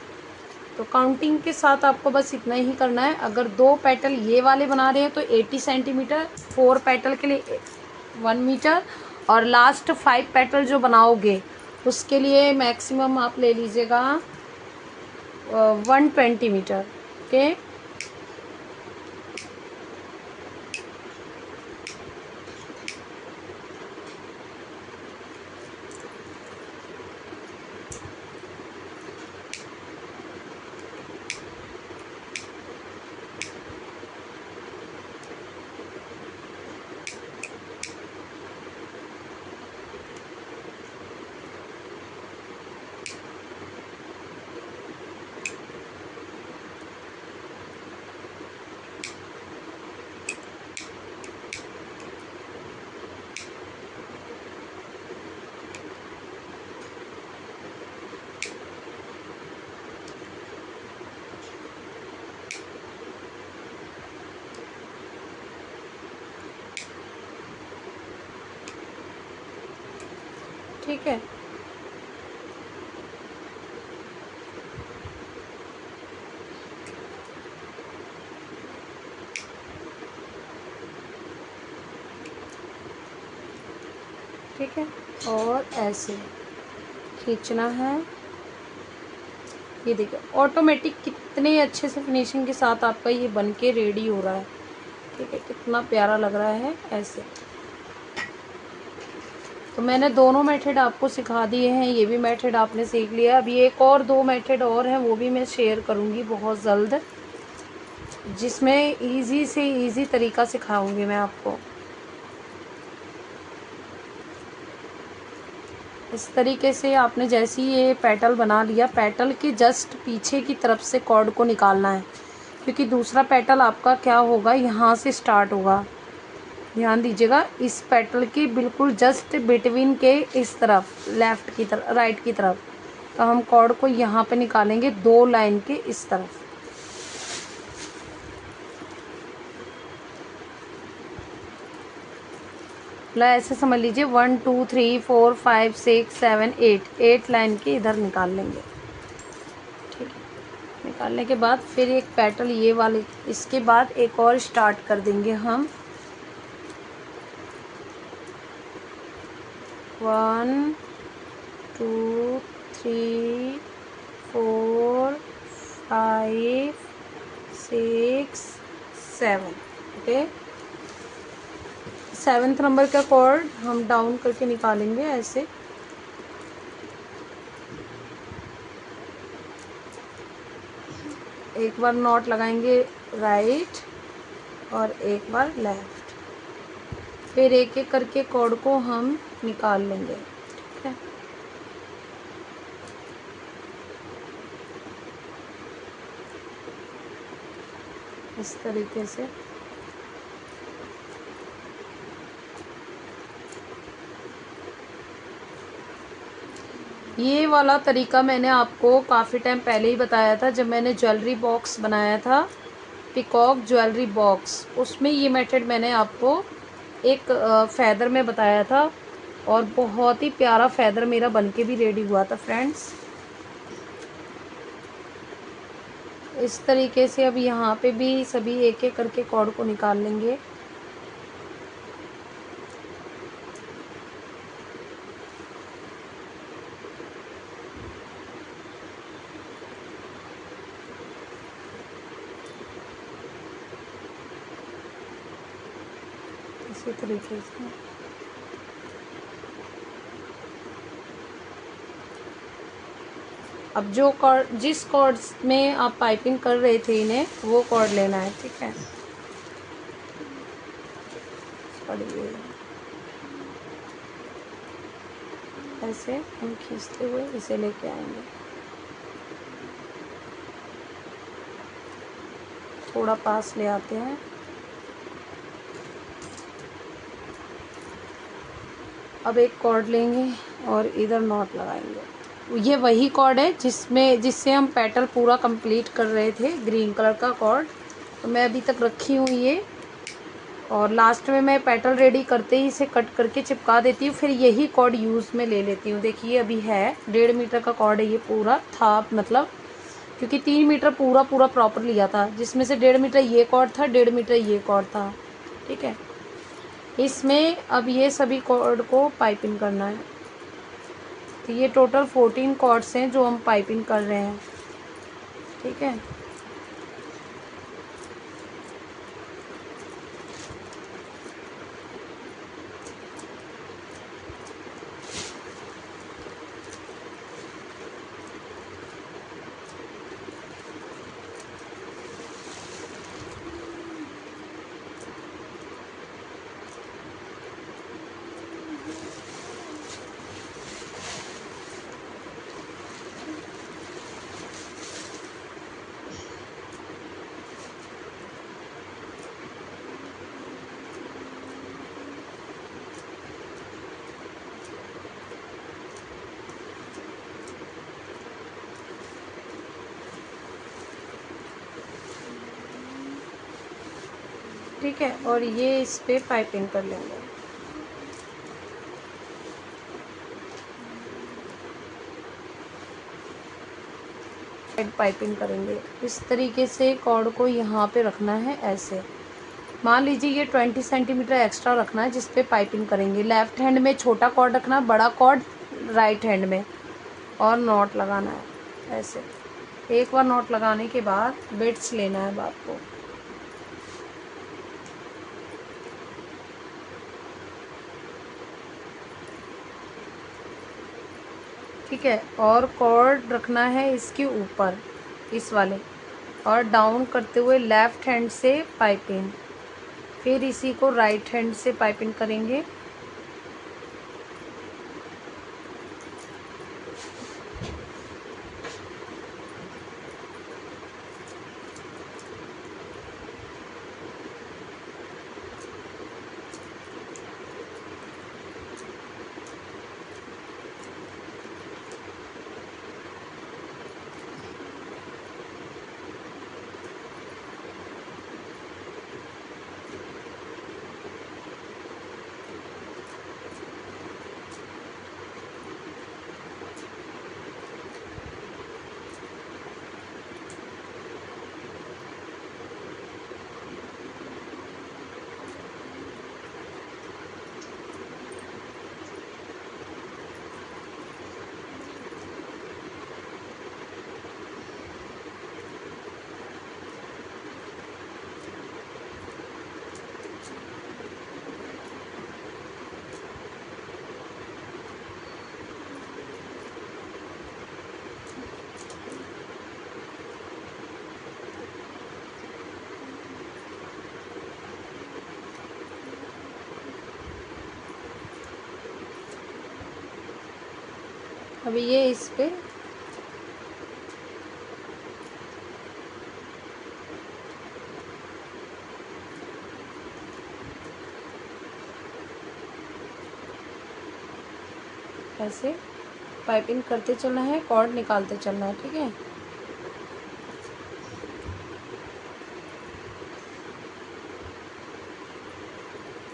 तो काउंटिंग के साथ आपको बस इतना ही करना है। अगर 2 पेटल ये वाले बना रहे हैं तो 80 सेंटीमीटर, 4 पेटल के लिए 1 मीटर, और लास्ट 5 पेटल जो बनाओगे उसके लिए मैक्सिमम आप ले लीजिएगा 120 मीटर। ओके, ठीक है। ठीक है, और ऐसे खींचना है। ये देखिए ऑटोमेटिक कितने अच्छे से फिनिशिंग के साथ आपका ये बन के रेडी हो रहा है। ठीक है, कितना प्यारा लग रहा है ऐसे। तो मैंने दोनों मेथड आपको सिखा दिए हैं, ये भी मेथड आपने सीख लिया। अभी एक और 2 मेथड और हैं, वो भी मैं शेयर करूँगी बहुत जल्द, जिसमें इजी से इजी तरीका सिखाऊंगी मैं आपको। इस तरीके से आपने जैसे ही ये पेटल बना लिया, पेटल के जस्ट पीछे की तरफ से कॉर्ड को निकालना है, क्योंकि दूसरा पेटल आपका क्या होगा, यहाँ से स्टार्ट होगा। ध्यान दीजिएगा, इस पेटल की बिल्कुल जस्ट बिटवीन के इस तरफ, लेफ़्ट की तरफ, राइट की तरफ। तो हम कॉर्ड को यहाँ पे निकालेंगे 2 लाइन के इस तरफ। मतलब ऐसे समझ लीजिए 1 2 3 4 5 6 7 8 लाइन के इधर निकाल लेंगे। ठीक है, निकालने के बाद फिर एक पेटल ये वाले, इसके बाद एक और स्टार्ट कर देंगे हम। 1 2 3 4 5 6 7। ओके, 7th नंबर का कॉर्ड हम डाउन करके निकालेंगे ऐसे। एक बार नॉट लगाएंगे राइट और एक बार लेफ्ट, फिर एक एक करके कॉर्ड को हम निकाल लेंगे। ठीक है, इस तरीके से। ये वाला तरीका मैंने आपको काफ़ी टाइम पहले ही बताया था, जब मैंने ज्वेलरी बॉक्स बनाया था, पीकॉक ज्वेलरी बॉक्स, उसमें ये मेथड मैंने आपको एक फैदर में बताया था और बहुत ही प्यारा फैदर मेरा बनके भी रेडी हुआ था फ्रेंड्स। इस तरीके से अब यहाँ पे भी सभी एक एक करके कॉर्ड को निकाल लेंगे। इसी तरीके से अब जो कॉर्ड, जिस कॉर्ड्स में आप पाइपिंग कर रहे थे इन्हें, वो कॉर्ड लेना है। ठीक है, पढ़िए ऐसे हम खींचते हुए इसे लेके आएंगे। थोड़ा पास ले आते हैं। अब एक कॉर्ड लेंगे और इधर नॉट लगाएंगे। ये वही कॉर्ड है जिससे हम पेटल पूरा कंप्लीट कर रहे थे, ग्रीन कलर का कॉर्ड। तो मैं अभी तक रखी हूँ ये, और लास्ट में मैं पेटल रेडी करते ही इसे कट करके चिपका देती हूँ, फिर यही कॉर्ड यूज़ में ले लेती हूँ। देखिए अभी है 1.5 मीटर का कॉर्ड है, ये पूरा था मतलब, क्योंकि 3 मीटर पूरा प्रॉपर लिया था, जिसमें से 1.5 मीटर ये कॉर्ड था, 1.5 मीटर ये कॉर्ड था। ठीक है, इसमें अब ये सभी कॉर्ड को पाइपिंग करना है। तो ये टोटल 14 कॉर्ड्स हैं जो हम पाइपिंग कर रहे हैं। ठीक है, ठीक है, और ये इस पे पाइपिंग कर लेंगे। पाइपिंग करेंगे इस तरीके से। कॉर्ड को यहाँ पे रखना है ऐसे। मान लीजिए ये 20 सेंटीमीटर एक्स्ट्रा रखना है जिस पे पाइपिंग करेंगे। लेफ्ट हैंड में छोटा कॉर्ड रखना, बड़ा कॉर्ड राइट हैंड में, और नॉट लगाना है ऐसे। एक बार नॉट लगाने के बाद बिट्स लेना है आपको। ठीक है, और कॉर्ड रखना है इसके ऊपर, इस वाले, और डाउन करते हुए लेफ्ट हैंड से पाइपिंग, फिर इसी को राइट हैंड से पाइपिंग करेंगे। अभी ये इस पे ऐसे पाइपिंग करते चलना है, कॉर्ड निकालते चलना है, ठीक है।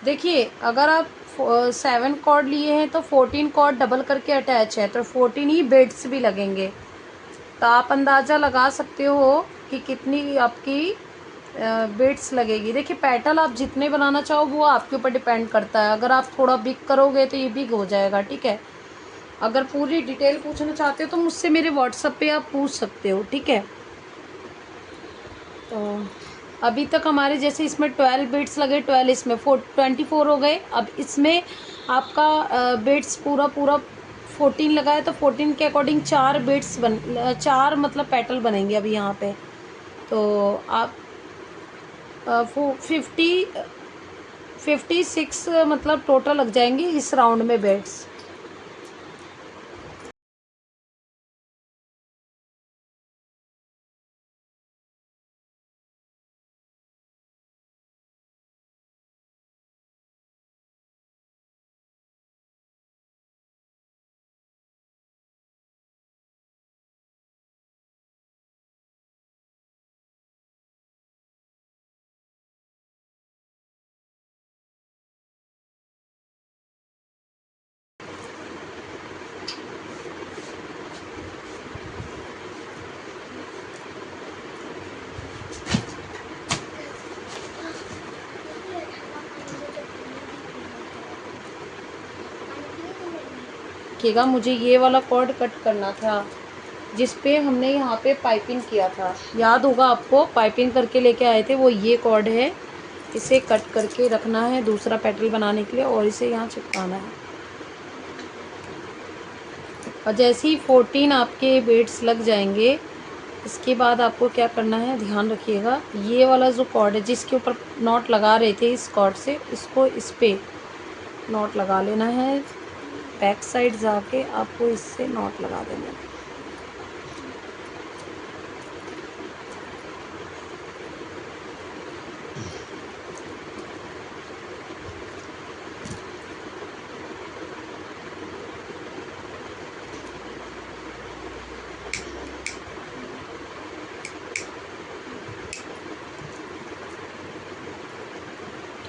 देखिए अगर आप 7 कॉर्ड लिए हैं तो 14 कॉर्ड डबल करके अटैच है, तो 14 ही बेड्स भी लगेंगे। तो आप अंदाज़ा लगा सकते हो कि कितनी आपकी बेड्स लगेगी। देखिए पेटल आप जितने बनाना चाहो वो आपके ऊपर डिपेंड करता है। अगर आप थोड़ा बिग करोगे तो ये बिग हो जाएगा, ठीक है। अगर पूरी डिटेल पूछना चाहते हो तो मुझसे मेरे व्हाट्सएप पे आप पूछ सकते हो, ठीक है। तो अभी तक हमारे जैसे इसमें 12 बिट्स लगे, 12 इसमें 24 हो गए। अब इसमें आपका बिट्स पूरा 14 लगा है, तो 14 के अकॉर्डिंग 4 बिट्स 4 मतलब पेटल बनेंगे अभी यहाँ पे। तो आप 56 मतलब टोटल लग जाएंगे इस राउंड में बिट्स। देखिएगा मुझे ये वाला कॉर्ड कट करना था जिस पे हमने यहाँ पे पाइपिंग किया था, याद होगा आपको, पाइपिंग करके लेके आए थे, वो ये कॉर्ड है। इसे कट करके रखना है दूसरा पेटल बनाने के लिए और इसे यहाँ चिपकाना है। और जैसे ही 14 आपके बेड्स लग जाएंगे, इसके बाद आपको क्या करना है ध्यान रखिएगा, ये वाला जो कॉर्ड है जिसके ऊपर नॉट लगा रहे थे इस कॉर्ड से, इसको इस पे नॉट लगा लेना है। बैक साइड जाके आपको इससे नॉट लगा देना है।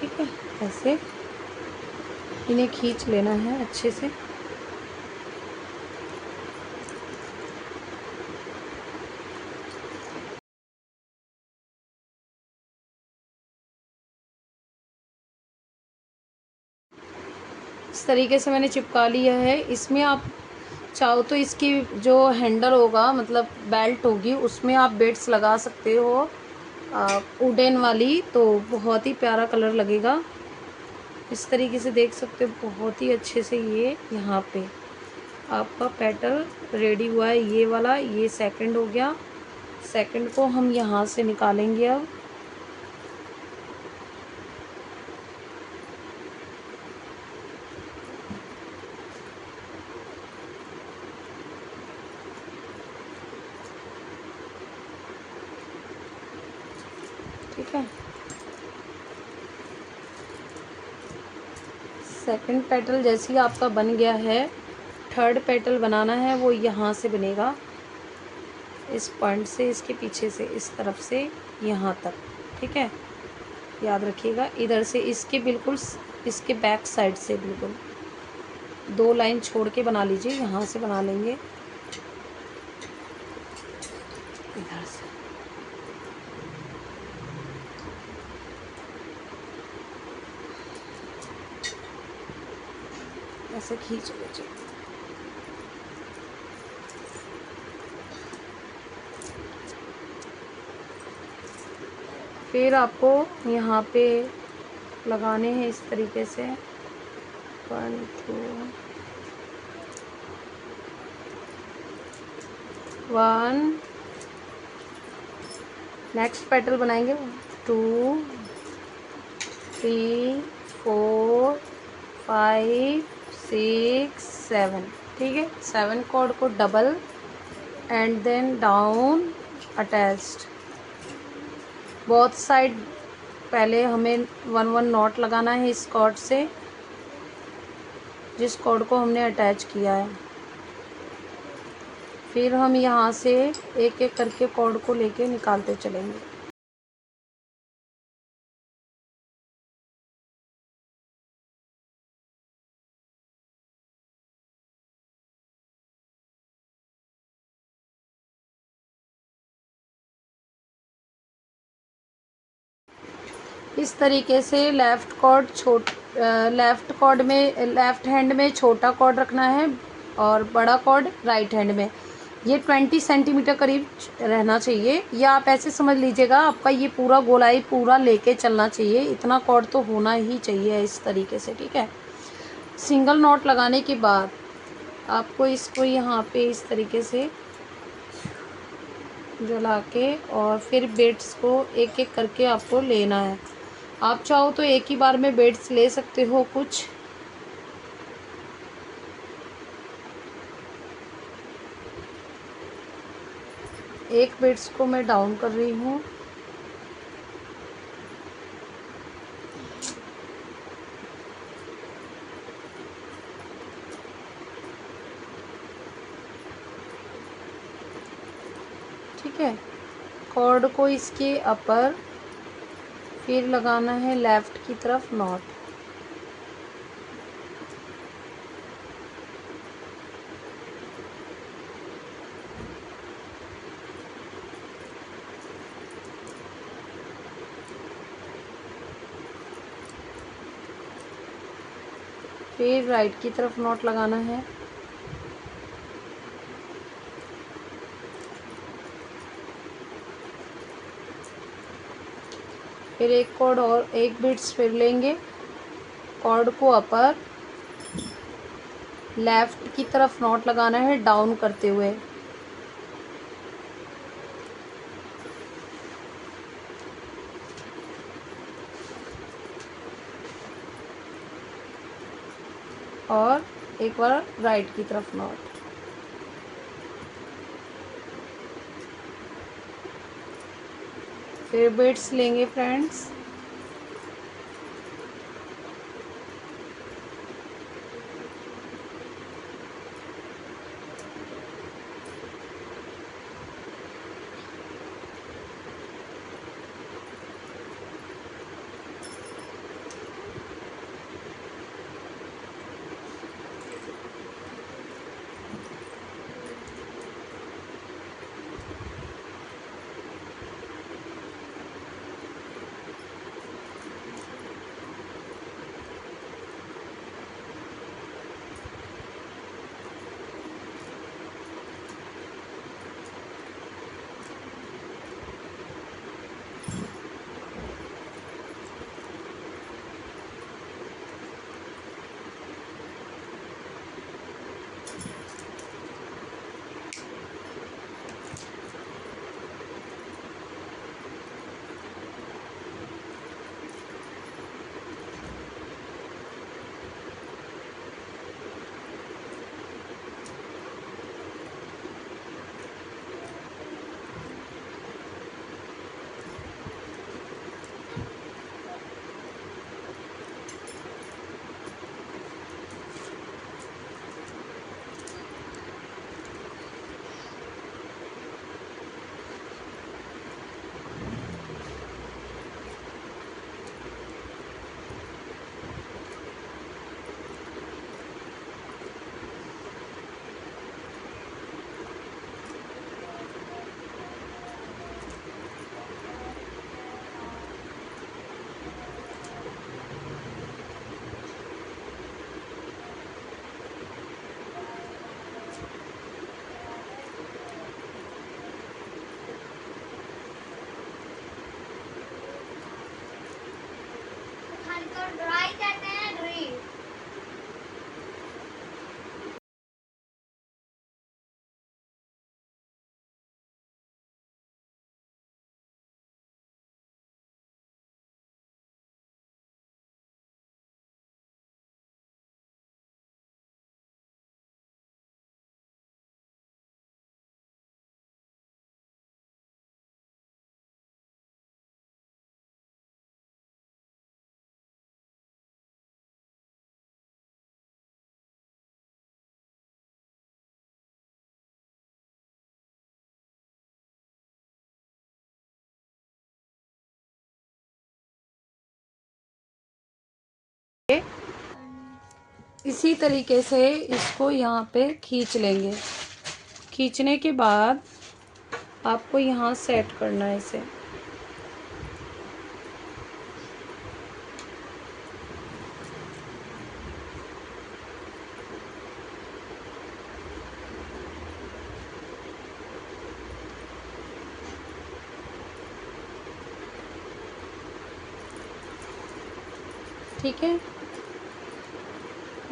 ठीक है, ऐसे इन्हें खींच लेना है अच्छे से। इस तरीके से मैंने चिपका लिया है। इसमें आप चाहो तो इसकी जो हैंडल होगा मतलब बेल्ट होगी उसमें आप बेड्स लगा सकते हो वुडन वाली, तो बहुत ही प्यारा कलर लगेगा। इस तरीके से देख सकते हो बहुत ही अच्छे से ये यहाँ पे आपका पेटल रेडी हुआ है। ये वाला ये सेकंड हो गया, सेकंड को हम यहाँ से निकालेंगे अब। ठीक है, सेकंड पेटल जैसे ही आपका बन गया है, थर्ड पेटल बनाना है वो यहाँ से बनेगा, इस पॉइंट से इसके पीछे से इस तरफ से यहाँ तक। ठीक है, याद रखिएगा इधर से इसके बिल्कुल इसके बैक साइड से बिल्कुल 2 लाइन छोड़ के बना लीजिए, यहाँ से बना लेंगे इधर से। ऐसे खींच लीजिए। फिर आपको यहाँ पे लगाने हैं इस तरीके से 1 2 1। नेक्स्ट पेटल बनाएंगे 2 3 4 5 6 7। ठीक है। 7 कॉर्ड को double and then down attached, both side पहले हमें 1 1 नॉट लगाना है इस कॉर्ड से, जिस कॉर्ड को हमने अटैच किया है। फिर हम यहाँ से एक एक करके कॉर्ड को लेके निकालते चलेंगे। इस तरीके से लेफ़्ट हैंड में छोटा कॉर्ड रखना है और बड़ा कॉर्ड राइट हैंड में। ये 20 सेंटीमीटर करीब रहना चाहिए, या आप ऐसे समझ लीजिएगा आपका ये पूरा गोलाई पूरा लेके चलना चाहिए, इतना कॉर्ड तो होना ही चाहिए इस तरीके से। ठीक है। सिंगल नॉट लगाने के बाद आपको इसको यहाँ पे इस तरीके से जला के और फिर बेड्स को एक एक करके आपको लेना है। आप चाहो तो एक ही बार में बेड्स ले सकते हो कुछ। एक बेड्स को मैं डाउन कर रही हूँ। ठीक है। कॉर्ड को इसके अपर, फिर लगाना है लेफ़्ट की तरफ नॉट। फिर राइट की तरफ नॉट लगाना है। फिर एक कॉर्ड और एक बिट्स फिर लेंगे, कॉर्ड को अपर लेफ़्ट की तरफ नॉट लगाना है डाउन करते हुए। और एक बार राइट की तरफ नॉट। फिर बिट्स लेंगे फ्रेंड्स। इसी तरीके से इसको यहाँ पे खींच लेंगे। खींचने के बाद आपको यहाँ सेट करना है इसे। ठीक है,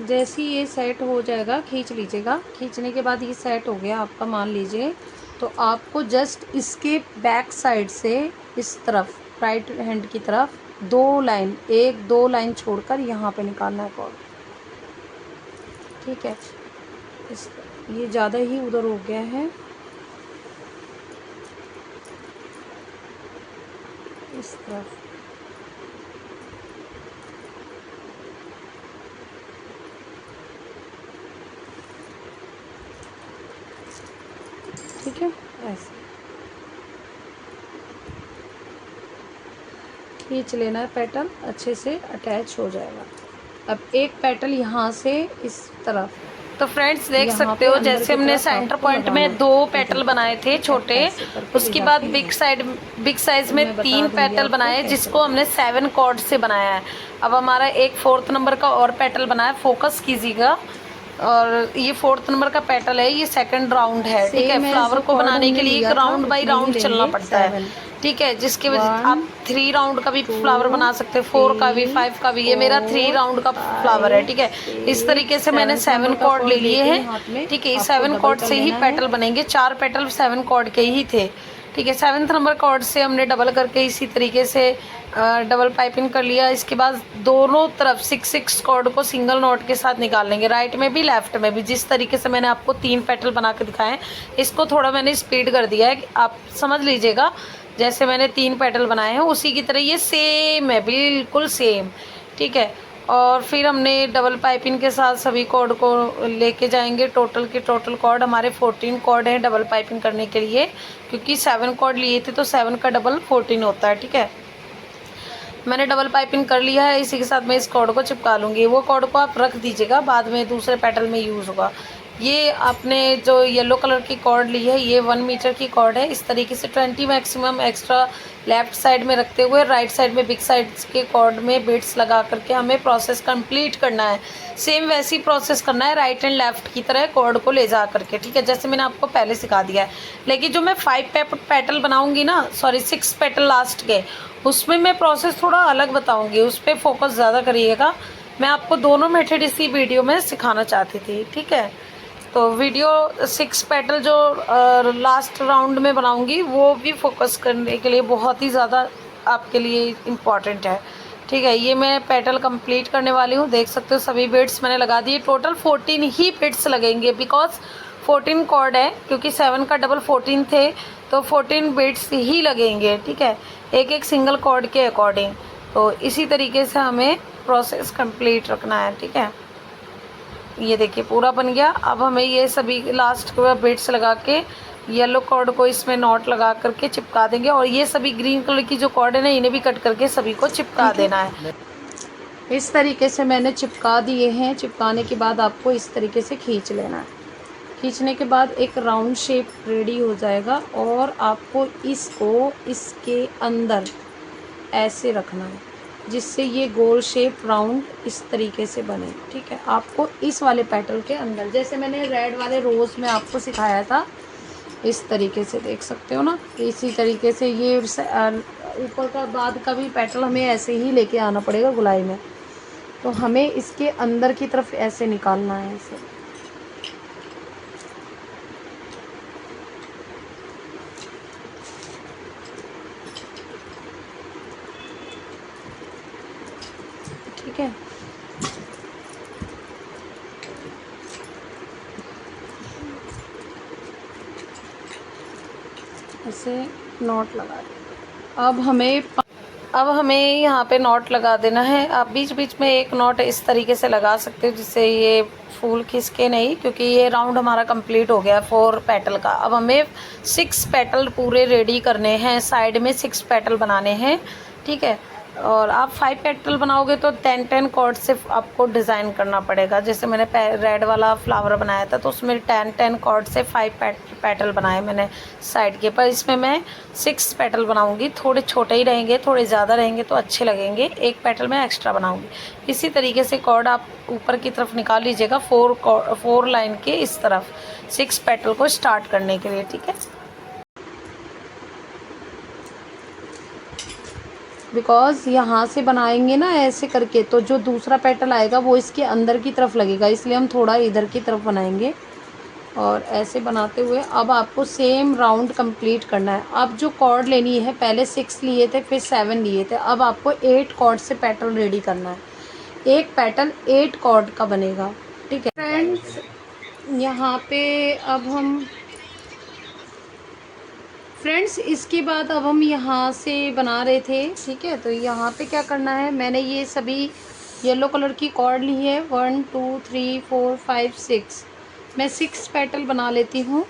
जैसे ही ये सेट हो जाएगा खींच लीजिएगा। खींचने के बाद ये सेट हो गया आपका मान लीजिए, तो आपको जस्ट इसके बैक साइड से इस तरफ राइट हैंड की तरफ 2 लाइन, 1-2 लाइन छोड़कर यहाँ पे निकालना है कॉर्ड। ठीक है, इस ये ज़्यादा ही उधर हो गया है, इस तरफ। ठीक है, ऐसे खींच लेना है, पेटल अच्छे से अटैच हो जाएगा। अब एक पेटल यहाँ से इस तरफ। तो फ्रेंड्स देख सकते हो, जैसे हमने सेंटर पॉइंट में 2 पेटल बनाए थे छोटे, उसके बाद बिग साइज में 3 पेटल बनाए, जिसको हमने 7 कॉर्ड से बनाया है। अब हमारा एक 4th नंबर का और पेटल बनाया, फोकस कीजिएगा। और ये 4th नंबर का पेटल है, ये 2nd राउंड है। ठीक है, फ्लावर को बनाने के लिए एक राउंड बाई राउंड चलना पड़ता है। ठीक है, जिसके वजह आप 3 राउंड का भी फ्लावर बना सकते हैं, 4 का भी, 5 का भी। ये मेरा 3 राउंड का फ्लावर है। ठीक है, इस तरीके से मैंने 7 कॉर्ड ले लिए हैं। ठीक है, 7 कॉर्ड से ही पेटल बनेंगे। 4 पेटल 7 कॉर्ड के ही थे। ठीक है, 7th नंबर कॉर्ड से हमने डबल करके इसी तरीके से डबल पाइपिंग कर लिया। इसके बाद दोनों तरफ 6 कॉर्ड को सिंगल नॉट के साथ निकाल लेंगे, राइट में भी लेफ्ट में भी। जिस तरीके से मैंने आपको 3 पेटल बना के दिखाए हैं, इसको थोड़ा मैंने स्पीड कर दिया है, आप समझ लीजिएगा। जैसे मैंने 3 पेटल बनाए हैं उसी की तरह ये सेम है, बिल्कुल सेम। ठीक है, और फिर हमने डबल पाइपिंग के साथ सभी कॉर्ड को लेके जाएंगे। टोटल के टोटल कॉर्ड हमारे 14 कॉर्ड हैं डबल पाइपिंग करने के लिए, क्योंकि 7 कॉर्ड लिए थे तो 7 का डबल 14 होता है। ठीक है, मैंने डबल पाइपिंग कर लिया है। इसी के साथ मैं इस कॉर्ड को चिपका लूँगी। वो कॉर्ड को आप रख दीजिएगा, बाद में दूसरे पेटल में यूज़ होगा। ये आपने जो येलो कलर की कॉर्ड ली है, ये 1 मीटर की कॉर्ड है। इस तरीके से 20 मैक्सिमम एक्स्ट्रा लेफ्ट साइड में रखते हुए राइट साइड में बिग साइड के कॉर्ड में बीड्स लगा करके हमें प्रोसेस कंप्लीट करना है। सेम वैसी प्रोसेस करना है राइट एंड लेफ्ट की तरह कॉर्ड को ले जा करके। ठीक है, जैसे मैंने आपको पहले सिखा दिया है। लेकिन जो मैं 5 पेटल बनाऊंगी ना, सॉरी 6 पेटल लास्ट के, उसमें मैं प्रोसेस थोड़ा अलग बताऊंगी, उस पर फोकस ज़्यादा करिएगा। मैं आपको दोनों मेथड इसी वीडियो में सिखाना चाहती थी। ठीक है, तो वीडियो 6 पेटल जो लास्ट राउंड में बनाऊंगी, वो भी फोकस करने के लिए बहुत ही ज़्यादा आपके लिए इम्पॉर्टेंट है। ठीक है, ये मैं पेटल कंप्लीट करने वाली हूँ। देख सकते हो सभी बीड्स मैंने लगा दिए। टोटल 14 ही बीड्स लगेंगे, बिकॉज 14 कॉर्ड है, क्योंकि 7 का डबल 14 थे, तो 14 बीड्स ही लगेंगे। ठीक है, एक सिंगल कॉर्ड के अकॉर्डिंग। तो इसी तरीके से हमें प्रोसेस कंप्लीट रखना है। ठीक है, ये देखिए पूरा बन गया। अब हमें ये सभी लास्ट के बीड्स लगा के येलो कॉर्ड को इसमें नॉट लगा करके चिपका देंगे, और ये सभी ग्रीन कलर की जो कॉर्ड है ना, इन्हें भी कट करके सभी को चिपका देना है। इस तरीके से मैंने चिपका दिए हैं। चिपकाने के बाद आपको इस तरीके से खींच लेना है। खींचने के बाद एक राउंड शेप रेडी हो जाएगा, और आपको इसको इसके अंदर ऐसे रखना है, जिससे ये गोल शेप राउंड इस तरीके से बने। ठीक है, आपको इस वाले पेटल के अंदर, जैसे मैंने रेड वाले रोज़ में आपको सिखाया था, इस तरीके से देख सकते हो ना। इसी तरीके से ये ऊपर का बाद का भी पेटल हमें ऐसे ही लेके आना पड़ेगा गुलाई में। तो हमें इसके अंदर की तरफ ऐसे निकालना है इसे। ठीक है, ऐसे नॉट लगा दें। अब हमें यहाँ पे नॉट लगा देना है। आप बीच बीच में एक नॉट इस तरीके से लगा सकते हो, जिससे ये फूल खिसके नहीं, क्योंकि ये राउंड हमारा कंप्लीट हो गया 4 पेटल का। अब हमें 6 पेटल पूरे रेडी करने हैं, साइड में 6 पेटल बनाने हैं। ठीक है, और आप 5 पेटल बनाओगे तो 10 कॉर्ड से आपको डिज़ाइन करना पड़ेगा। जैसे मैंने रेड वाला फ्लावर बनाया था तो उसमें 10 कॉर्ड से 5 पेटल बनाए मैंने साइड के। पर इसमें मैं 6 पेटल बनाऊंगी, थोड़े छोटे ही रहेंगे, थोड़े ज़्यादा रहेंगे तो अच्छे लगेंगे, एक पेटल मैं एक्स्ट्रा बनाऊंगी। इसी तरीके से कॉर्ड आप ऊपर की तरफ निकाल लीजिएगा 4 लाइन के इस तरफ 6 पेटल को स्टार्ट करने के लिए, ठीक है। बिकॉज़ यहाँ से बनाएंगे ना ऐसे करके, तो जो दूसरा पेटल आएगा वो इसके अंदर की तरफ लगेगा, इसलिए हम थोड़ा इधर की तरफ बनाएंगे। और ऐसे बनाते हुए अब आपको सेम राउंड कंप्लीट करना है। अब जो कॉर्ड लेनी है, पहले 6 लिए थे फिर 7 लिए थे, अब आपको 8 कॉर्ड से पेटल रेडी करना है। एक पेटल 8 कॉर्ड का बनेगा, ठीक है फ्रेंड्स। यहाँ पे अब हम फ्रेंड्स इसके बाद अब हम यहाँ से बना रहे थे, ठीक है। तो यहाँ पे क्या करना है, मैंने ये सभी येलो कलर की कॉर्ड ली है, 1 2 3 4 5 6, मैं 6 पेटल बना लेती हूँ।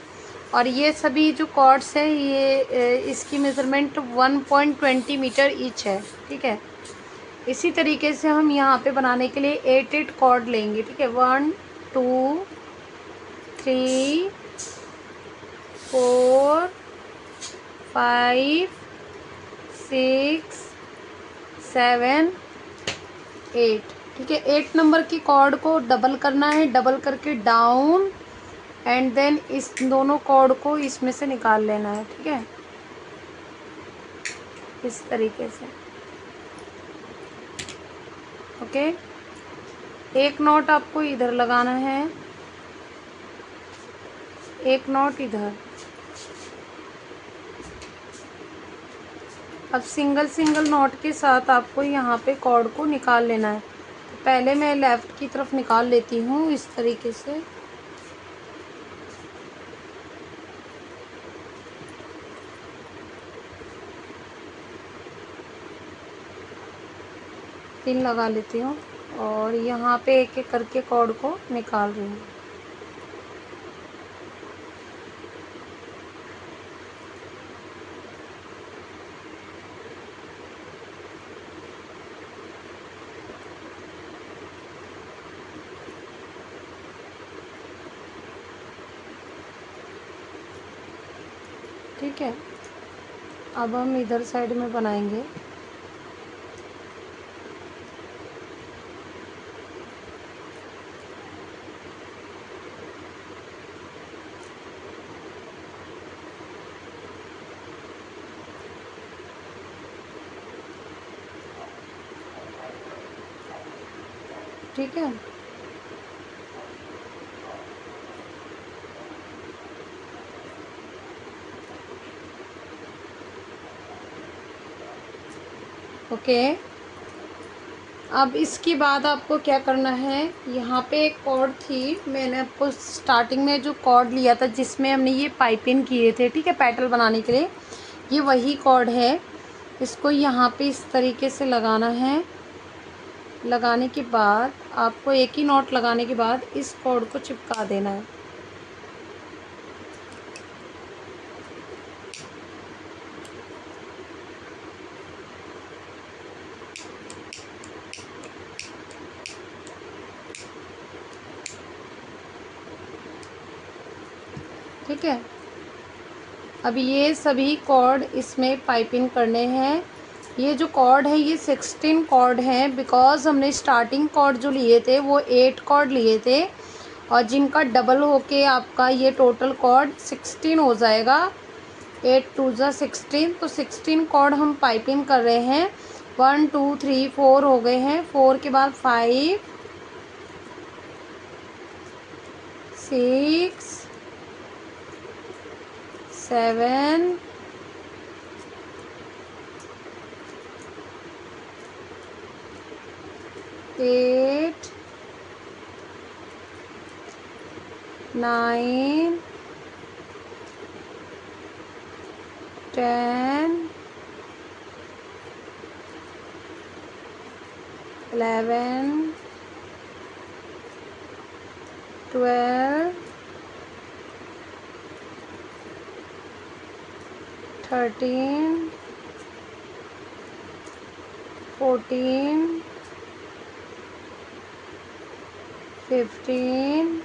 और ये सभी जो कॉर्ड्स है ये इसकी मेज़रमेंट 1.20 मीटर ईच है, ठीक है। इसी तरीके से हम यहाँ पे बनाने के लिए 8 कॉर्ड लेंगे, ठीक है। 1 2 3 4 5 6 7 8, ठीक है। 8 नंबर की कॉर्ड को डबल करना है, डबल करके डाउन, एंड देन इस दोनों कॉर्ड को इसमें से निकाल लेना है, ठीक है, इस तरीके से। ओके, एक नॉट आपको इधर लगाना है, एक नॉट इधर। अब सिंगल सिंगल नॉट के साथ आपको यहाँ पे कॉर्ड को निकाल लेना है। तो पहले मैं लेफ़्ट की तरफ निकाल लेती हूँ इस तरीके से। पिन लगा लेती हूँ और यहाँ पे एक एक करके कॉर्ड को निकाल रही हूँ। ठीक है, अब हम इधर साइड में बनाएंगे। ठीक है, ओके। अब इसके बाद आपको क्या करना है, यहाँ पे एक कॉर्ड थी, मैंने आपको स्टार्टिंग में जो कॉर्ड लिया था जिसमें हमने ये पाइपिंग किए थे, ठीक है, पेटल बनाने के लिए, ये वही कॉर्ड है। इसको यहाँ पे इस तरीके से लगाना है। लगाने के बाद आपको एक ही नॉट लगाने के बाद इस कॉर्ड को चिपका देना है। ठीक है, अब ये सभी कॉर्ड इसमें पाइपिंग करने हैं। ये जो कॉर्ड है ये 16 कॉर्ड हैं, बिकॉज़ हमने स्टार्टिंग कॉर्ड जो लिए थे वो 8 कॉर्ड लिए थे, और जिनका डबल होके आपका ये टोटल कॉर्ड 16 हो जाएगा। 8 2 जा 16, तो 16 कॉर्ड हम पाइपिंग कर रहे हैं। 1 2 3 4 हो गए हैं, 4 के बाद 5 6 7 8 9 10 11 12 13 14, 15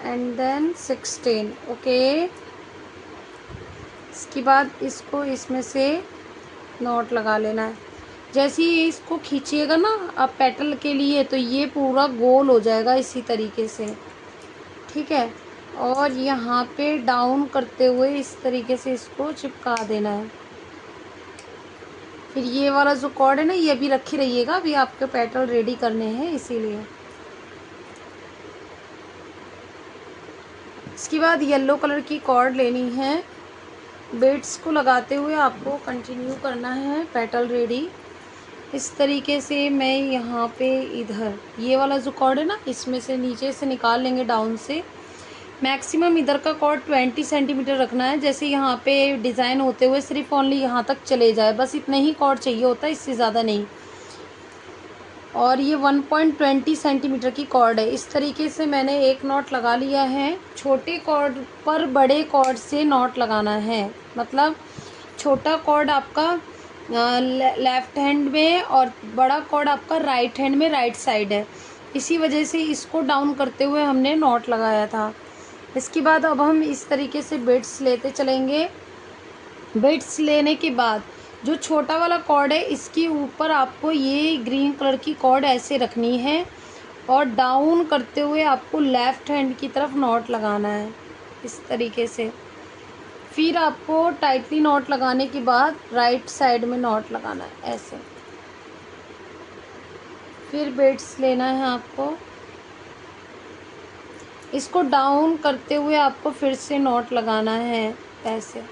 एंड देन 16। ओके, इसके बाद इसको इसमें से नॉट लगा लेना है। जैसे ही इसको खींचिएगा ना आप पेटल के लिए, तो ये पूरा गोल हो जाएगा इसी तरीके से, ठीक है। और यहाँ पे डाउन करते हुए इस तरीके से इसको चिपका देना है। फिर ये वाला जो कॉर्ड है ना, ये भी रखे रहिएगा, अभी आपके पेटल रेडी करने हैं इसीलिए। इसके बाद येलो कलर की कॉर्ड लेनी है, बीड्स को लगाते हुए आपको कंटिन्यू करना है पेटल रेडी। इस तरीके से मैं यहाँ पे इधर ये वाला जो कॉर्ड है ना, इसमें से नीचे से निकाल लेंगे डाउन से। मैक्सिमम इधर का कॉर्ड 20 सेंटीमीटर रखना है। जैसे यहाँ पे डिज़ाइन होते हुए सिर्फ ओनली यहाँ तक चले जाए, बस इतना ही कॉर्ड चाहिए होता है, इससे ज़्यादा नहीं। और ये 1.20 सेंटीमीटर की कॉर्ड है। इस तरीके से मैंने एक नॉट लगा लिया है। छोटे कॉर्ड पर बड़े कॉर्ड से नॉट लगाना है, मतलब छोटा कॉर्ड आपका लेफ्ट हैंड में और बड़ा कॉर्ड आपका राइट हैंड में, राइट साइड है। इसी वजह से इसको डाउन करते हुए हमने नॉट लगाया था। इसके बाद अब हम इस तरीके से बीड्स लेते चलेंगे। बीड्स लेने के बाद जो छोटा वाला कॉर्ड है, इसके ऊपर आपको ये ग्रीन कलर की कॉर्ड ऐसे रखनी है और डाउन करते हुए आपको लेफ़्ट हैंड की तरफ नॉट लगाना है इस तरीके से। फिर आपको टाइटली नॉट लगाने के बाद राइट साइड में नॉट लगाना है ऐसे। फिर बीड्स लेना है आपको, इसको डाउन करते हुए आपको फिर से नॉट लगाना है ऐसे।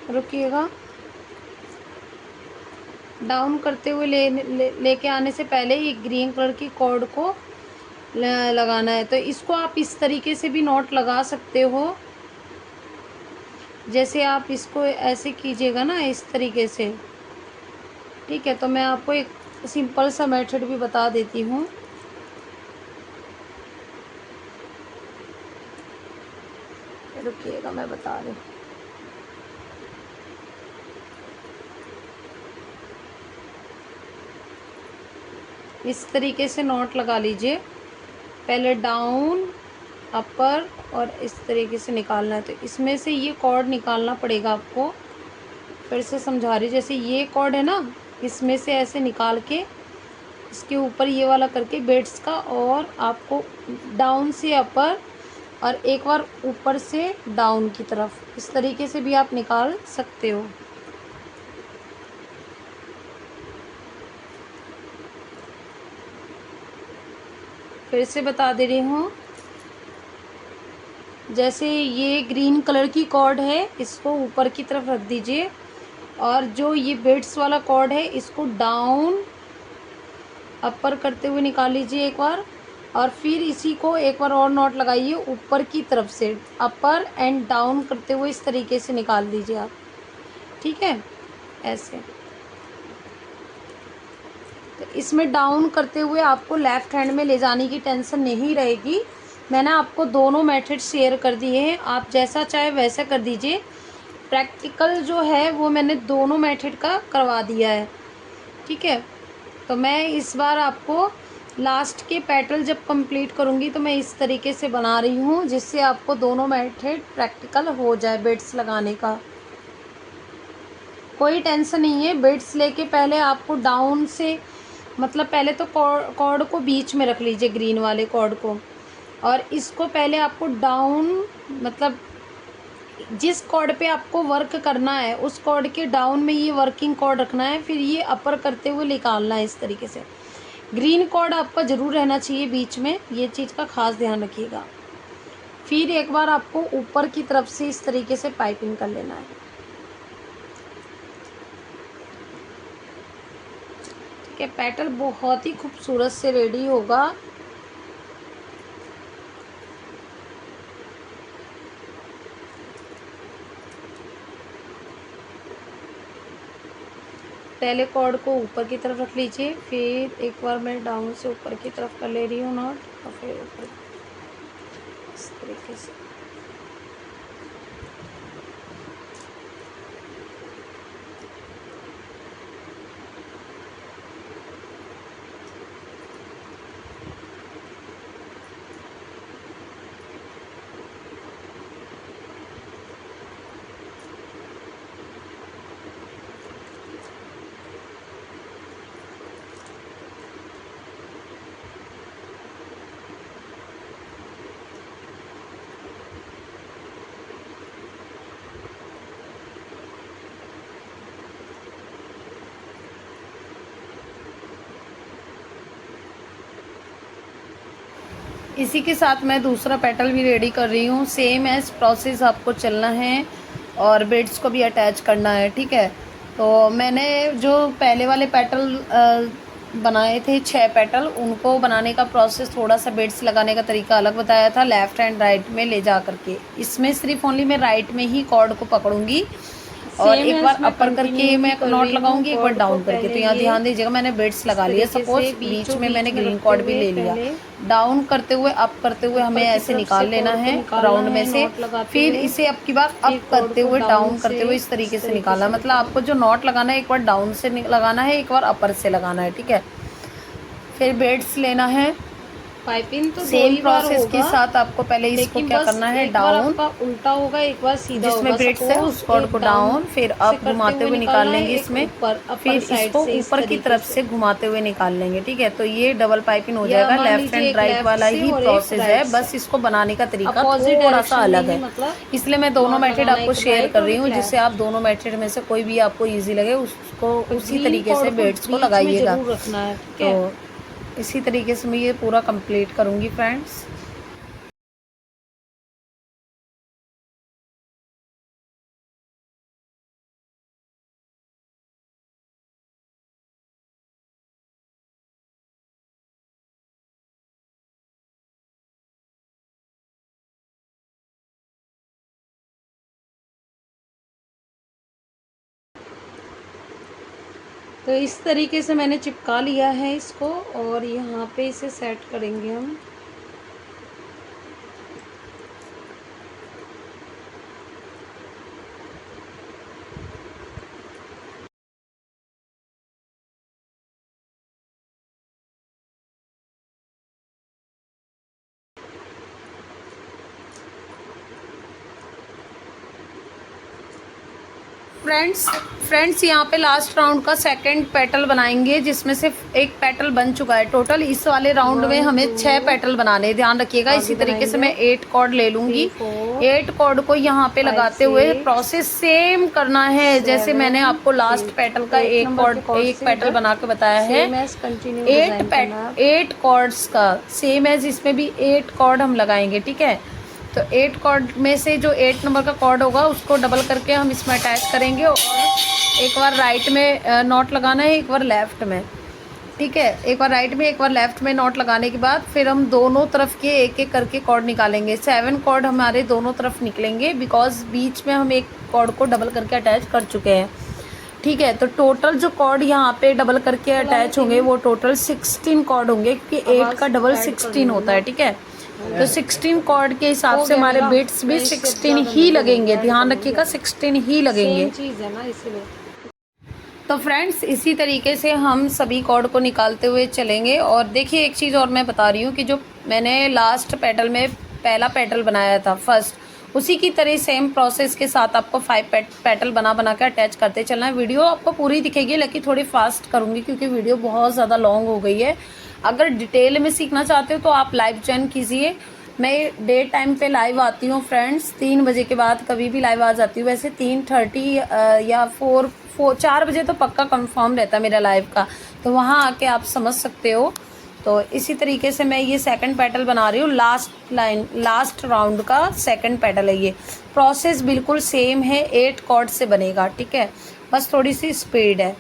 रुकिएगा, डाउन करते हुए लेके आने से पहले ये ग्रीन कलर की कॉर्ड को लगाना है। तो इसको आप इस तरीके से भी नॉट लगा सकते हो, जैसे आप इसको ऐसे कीजिएगा ना इस तरीके से, ठीक है। तो मैं आपको एक सिंपल सा मेथड भी बता देती हूँ। रुकिएगा, मैं बता रही हूँ। इस तरीके से नॉट लगा लीजिए, पहले डाउन, अपर और इस तरीके से निकालना है। तो इसमें से ये कॉर्ड निकालना पड़ेगा आपको। फिर से समझा रही, जैसे ये कॉर्ड है ना, इसमें से ऐसे निकाल के इसके ऊपर ये वाला करके बीड्स का, और आपको डाउन से अपर और एक बार ऊपर से डाउन की तरफ, इस तरीके से भी आप निकाल सकते हो। फिर से बता दे रही हूँ, जैसे ये ग्रीन कलर की कॉर्ड है, इसको ऊपर की तरफ रख दीजिए, और जो ये बीड्स वाला कॉर्ड है इसको डाउन अपर करते हुए निकाल लीजिए एक बार, और फिर इसी को एक बार और नॉट लगाइए ऊपर की तरफ से, अपर एंड डाउन करते हुए इस तरीके से निकाल दीजिए आप, ठीक है ऐसे। तो इसमें डाउन करते हुए आपको लेफ़्ट हैंड में ले जाने की टेंशन नहीं रहेगी। मैंने आपको दोनों मेथड शेयर कर दिए हैं, आप जैसा चाहे वैसा कर दीजिए। प्रैक्टिकल जो है वो मैंने दोनों मेथड का करवा दिया है, ठीक है। तो मैं इस बार आपको लास्ट के पेटल जब कंप्लीट करूँगी तो मैं इस तरीके से बना रही हूँ, जिससे आपको दोनों मेथड प्रैक्टिकल हो जाए बीड्स लगाने का। कोई टेंशन नहीं है। बीड्स लेके पहले आपको डाउन से, मतलब पहले तो कॉर्ड को बीच में रख लीजिए, ग्रीन वाले कॉर्ड को, और इसको पहले आपको डाउन, मतलब जिस कॉर्ड पे आपको वर्क करना है उस कॉर्ड के डाउन में ये वर्किंग कॉर्ड रखना है, फिर ये अपर करते हुए निकालना है इस तरीके से। ग्रीन कॉर्ड आपका ज़रूर रहना चाहिए बीच में, ये चीज़ का खास ध्यान रखिएगा। फिर एक बार आपको ऊपर की तरफ से इस तरीके से पाइपिंग कर लेना है, ठीक है। पेटल बहुत ही खूबसूरत से रेडी होगा। पहले कॉर्ड को ऊपर की तरफ रख लीजिए, फिर एक बार मैं डाउन से ऊपर की तरफ कर ले रही हूँ नॉट, और फिर ऊपर इस तरीके से। इसी के साथ मैं दूसरा पेटल भी रेडी कर रही हूँ। सेम एज प्रोसेस आपको चलना है और बीड्स को भी अटैच करना है, ठीक है। तो मैंने जो पहले वाले पेटल बनाए थे 6 पेटल, उनको बनाने का प्रोसेस थोड़ा सा बीड्स लगाने का तरीका अलग बताया था, लेफ़्ट एंड राइट में ले जा करके। इसमें सिर्फ ओनली मैं राइट में ही कॉर्ड को पकड़ूंगी और एक बार अपर करके मैं नॉट लगाऊंगी, एक बार डाउन करके। तो यहाँ ध्यान दीजिएगा, मैंने बीड्स लगा लिए। सपोज बीच में मैंने ग्रीन कॉर्ड भी ले लिया, डाउन करते हुए अप करते हुए हमें ऐसे निकाल लेना है राउंड में से। फिर इसे अब की बार अप करते हुए डाउन करते हुए इस तरीके से निकालना। मतलब आपको जो नॉट लगाना है एक बार डाउन से लगाना है, एक बार अपर से लगाना है, ठीक है। फिर बीड्स लेना है पाइपिंग तो सेम प्रोसेस के साथ। आपको पहले इसको क्या करना है, डाउन उल्टा होगा, एक बार सीधा जिसमें बीड्स है उस कॉर्ड को डाउन, फिर अप घुमाते हुए निकाल लेंगे इसमें, फिर इसको ऊपर की तरफ से घुमाते हुए निकाल लेंगे, ठीक है। तो ये डबल पाइपिंग हो जाएगा। लेफ्ट एंड राइट वाला ही प्रोसेस है, बस इसको बनाने का तरीका थोड़ा सा अलग है। इसलिए मैं दोनों मेथड आपको शेयर कर रही हूँ, जिससे आप दोनों मेथड में से कोई भी आपको ईजी लगे उसको उसी तरीके से बीड्स को लगाइएगा। तो इसी तरीके से मैं ये पूरा कंप्लीट करूँगी फ्रेंड्स। तो इस तरीके से मैंने चिपका लिया है इसको और यहाँ पे इसे सेट करेंगे हम। फ्रेंड्स यहाँ पे लास्ट राउंड का सेकंड पेटल बनाएंगे, जिसमें से एक पेटल बन चुका है। टोटल इस वाले राउंड में हमें 6 पेटल बनाने, ध्यान रखिएगा। इसी तरीके से मैं 8 कॉर्ड ले लूंगी। 8 कॉर्ड को यहाँ पे लगाते हुए प्रोसेस सेम करना है जैसे मैंने आपको लास्ट पेटल का एक पेटल बना के बताया है। 8 कॉर्ड्स का सेम एज इसमें भी 8 कॉर्ड हम लगाएंगे, ठीक है। तो 8 कॉर्ड में से जो 8 नंबर का कॉर्ड होगा उसको डबल करके हम इसमें अटैच करेंगे और एक बार राइट में नॉट लगाना है, एक बार लेफ्ट में, ठीक है। एक बार राइट में एक बार लेफ्ट में नॉट लगाने के बाद फिर हम दोनों तरफ के एक एक करके कॉर्ड निकालेंगे। 7 कॉर्ड हमारे दोनों तरफ निकलेंगे, बिकॉज बीच में हम एक कॉर्ड को डबल करके अटैच कर चुके हैं, ठीक है। तो टोटल जो कॉर्ड यहाँ पे डबल करके अटैच होंगे वो टोटल 16 कॉर्ड होंगे, क्योंकि 8 का डबल 16 होता है, ठीक है। तो 16 कॉर्ड के हिसाब से हमारे बीट्स भी 16 ही लगेंगे, ध्यान रखिएगा 16 ही लगेंगे। चीज है ना इसलिए। तो फ्रेंड्स इसी तरीके से हम सभी कॉर्ड को निकालते हुए चलेंगे। और देखिए एक चीज़ और मैं बता रही हूँ कि जो मैंने लास्ट पेटल में पहला पेटल बनाया था फर्स्ट, उसी की तरह सेम प्रोसेस के साथ आपको 5 पेटल बना के अटैच करते चलना है। वीडियो आपको पूरी दिखेगी, लेकिन थोड़ी फास्ट करूँगी क्योंकि वीडियो बहुत ज़्यादा लॉन्ग हो गई है। अगर डिटेल में सीखना चाहते हो तो आप लाइव ज्वाइन कीजिए। मैं डे टाइम पे लाइव आती हूँ फ्रेंड्स, 3 बजे के बाद कभी भी लाइव आ जाती हूँ। वैसे 3:30 या 4 बजे तो पक्का कंफर्म रहता है मेरा लाइव का, तो वहाँ आके आप समझ सकते हो। तो इसी तरीके से मैं ये सेकंड पेटल बना रही हूँ। लास्ट राउंड का सेकंड पेटल है ये। प्रोसेस बिल्कुल सेम है, 8 कॉर्ड से बनेगा, ठीक है। बस थोड़ी सी स्पीड है।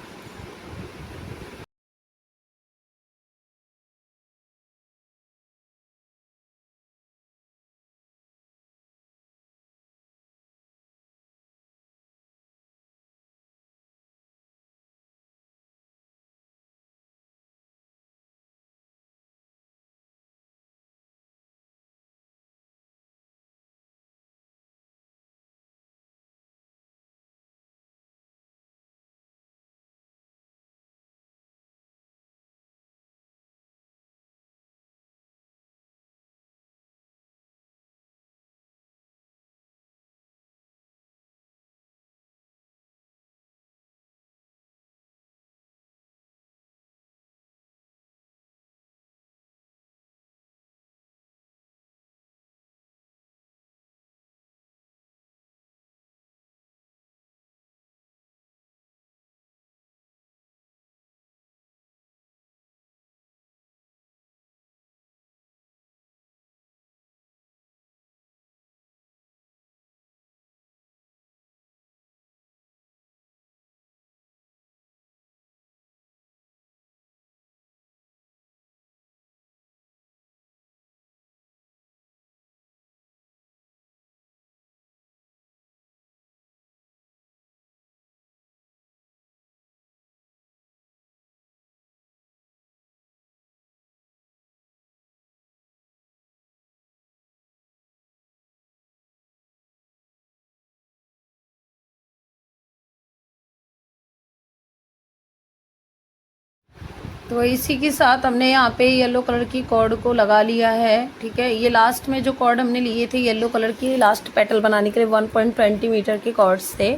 तो इसी के साथ हमने यहाँ पे येलो कलर की कॉर्ड को लगा लिया है, ठीक है। ये लास्ट में जो कॉर्ड हमने लिए थे येलो कलर की, लास्ट पेटल बनाने के लिए 1.20 मीटर के कॉर्ड्स थे।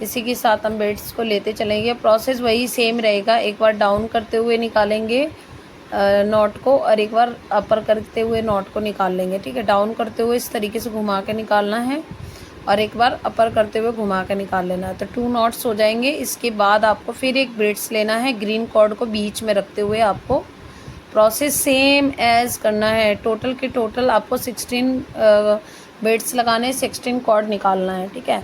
इसी के साथ हम बेड्स को लेते चलेंगे। प्रोसेस वही सेम रहेगा, एक बार डाउन करते हुए निकालेंगे नॉट को और एक बार अपर करते हुए नॉट को निकाल लेंगे, ठीक है। डाउन करते हुए इस तरीके से घुमा के निकालना है और एक बार अपर करते हुए घुमा के निकाल लेना है। तो 2 नॉट्स हो जाएंगे। इसके बाद आपको फिर एक ब्रेड्स लेना है, ग्रीन कॉर्ड को बीच में रखते हुए आपको प्रोसेस सेम एज करना है। टोटल के टोटल आपको 16 बेड्स लगाने, 16 कॉर्ड निकालना है, ठीक है।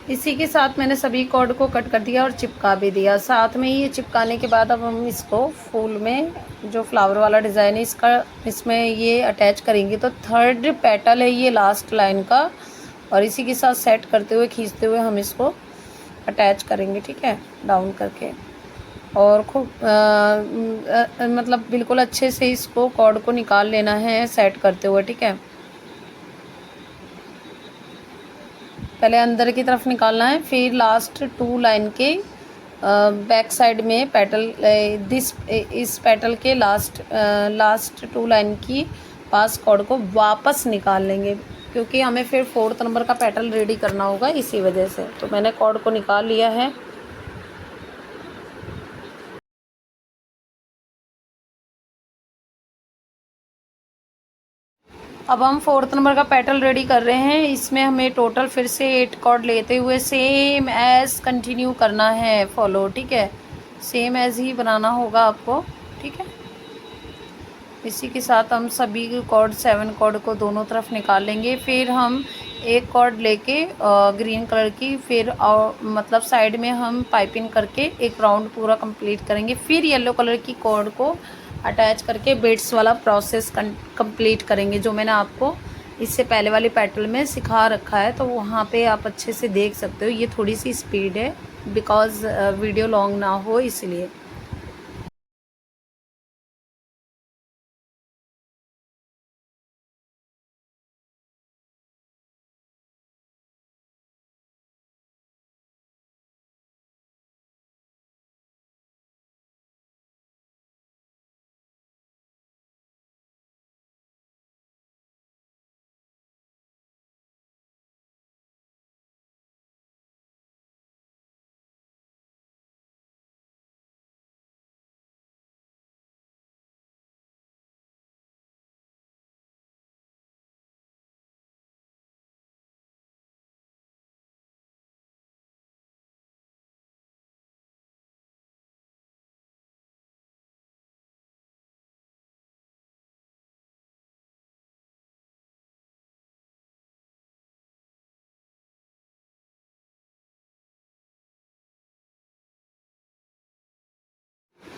इसी के साथ मैंने सभी कॉर्ड को कट कर दिया और चिपका भी दिया। साथ में ये चिपकाने के बाद अब हम इसको फूल में जो फ्लावर वाला डिज़ाइन है इसमें ये अटैच करेंगे। तो 3rd पेटल है ये लास्ट लाइन का और इसी के साथ सेट करते हुए खींचते हुए हम इसको अटैच करेंगे, ठीक है, डाउन करके। और खूब मतलब बिल्कुल अच्छे से इसको कॉर्ड को निकाल लेना है सेट करते हुए, ठीक है। पहले अंदर की तरफ निकालना है, फिर लास्ट 2 लाइन के बैक साइड में पेटल इस पेटल के लास्ट 2 लाइन की पास कॉर्ड को वापस निकाल लेंगे, क्योंकि हमें फिर 4th नंबर का पेटल रेडी करना होगा, इसी वजह से। तो मैंने कॉर्ड को निकाल लिया है। अब हम 4th नंबर का पेटल रेडी कर रहे हैं। इसमें हमें टोटल फिर से 8 कॉर्ड लेते हुए सेम एज कंटिन्यू करना है, फॉलो, ठीक है। सेम एज ही बनाना होगा आपको, ठीक है। इसी के साथ हम सभी कॉर्ड 7 कॉर्ड को दोनों तरफ निकाल लेंगे। फिर हम एक कॉर्ड लेके ग्रीन कलर की, फिर मतलब साइड में हम पाइपिंग करके एक राउंड पूरा कंप्लीट करेंगे। फिर येलो कलर की कॉर्ड को अटैच करके बेड्स वाला प्रोसेस कंप्लीट करेंगे, जो मैंने आपको इससे पहले वाली पेटल में सिखा रखा है। तो वहाँ पे आप अच्छे से देख सकते हो। ये थोड़ी सी स्पीड है बिकॉज़ वीडियो लॉन्ग ना हो, इसलिए।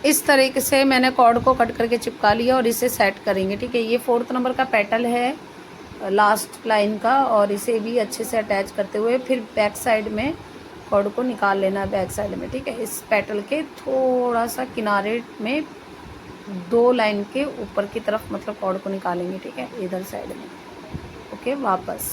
इस तरीके से मैंने कॉर्ड को कट करके चिपका लिया और इसे सेट करेंगे, ठीक है। ये 4th नंबर का पेटल है लास्ट लाइन का, और इसे भी अच्छे से अटैच करते हुए फिर बैक साइड में कॉर्ड को निकाल लेना है, बैक साइड में, ठीक है। इस पेटल के थोड़ा सा किनारे में 2 लाइन के ऊपर की तरफ मतलब कॉर्ड को निकालेंगे, ठीक है, इधर साइड में। ओके, वापस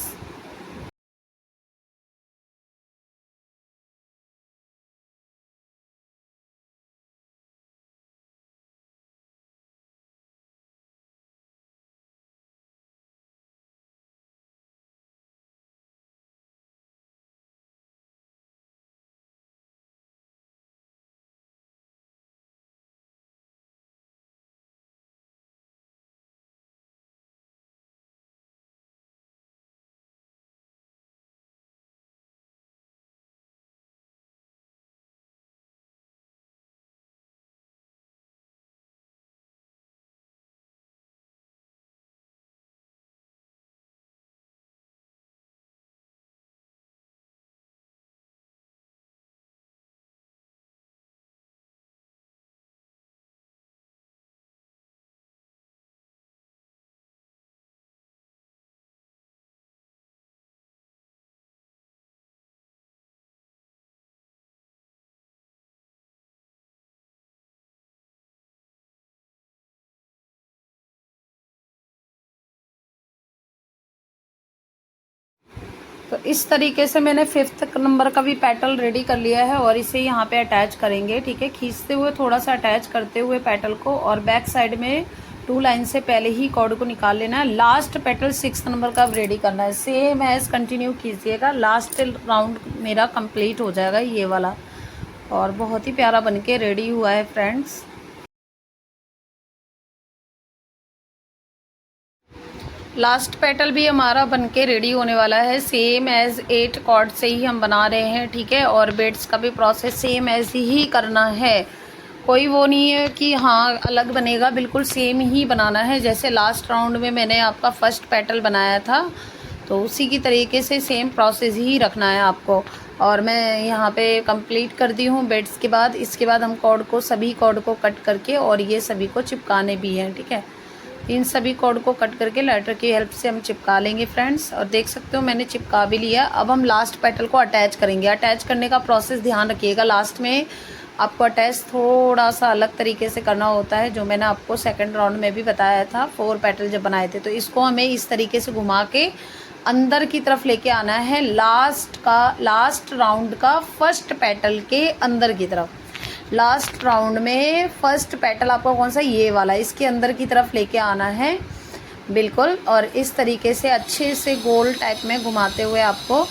तो इस तरीके से मैंने 5th नंबर का भी पेटल रेडी कर लिया है और इसे यहाँ पे अटैच करेंगे। ठीक है, खींचते हुए थोड़ा सा अटैच करते हुए पेटल को, और बैक साइड में 2 लाइन से पहले ही कॉर्ड को निकाल लेना है। लास्ट पेटल 6th नंबर का रेडी करना है। सेम एज कंटिन्यू कीजिएगा, लास्ट राउंड मेरा कंप्लीट हो जाएगा ये वाला। और बहुत ही प्यारा बनके रेडी हुआ है फ्रेंड्स। लास्ट पेटल भी हमारा बनके रेडी होने वाला है। सेम एज 8 कॉर्ड से ही हम बना रहे हैं। ठीक है, और बेड्स का भी प्रोसेस सेम एज ही करना है। कोई वो नहीं है कि हाँ अलग बनेगा, बिल्कुल सेम ही बनाना है। जैसे लास्ट राउंड में मैंने आपका फर्स्ट पेटल बनाया था, तो उसी की तरीके से सेम प्रोसेस ही रखना है आपको। और मैं यहाँ पे कंप्लीट कर दी हूँ बेड्स के बाद। इसके बाद हम कॉर्ड को, सभी कॉर्ड को कट करके, और ये सभी को चिपकाने भी हैं। ठीक है, इन सभी कॉर्ड को कट करके लाइटर की हेल्प से हम चिपका लेंगे फ्रेंड्स। और देख सकते हो मैंने चिपका भी लिया। अब हम लास्ट पेटल को अटैच करेंगे। अटैच करने का प्रोसेस ध्यान रखिएगा, लास्ट में आपको अटैच थोड़ा सा अलग तरीके से करना होता है, जो मैंने आपको सेकंड राउंड में भी बताया था। 4 पेटल जब बनाए थे, तो इसको हमें इस तरीके से घुमा के अंदर की तरफ लेके आना है। लास्ट राउंड का फर्स्ट पेटल के अंदर की तरफ। लास्ट राउंड में फर्स्ट पेटल आपका कौन सा, ये वाला, इसके अंदर की तरफ लेके आना है बिल्कुल। और इस तरीके से अच्छे से गोल टाइप में घुमाते हुए आपको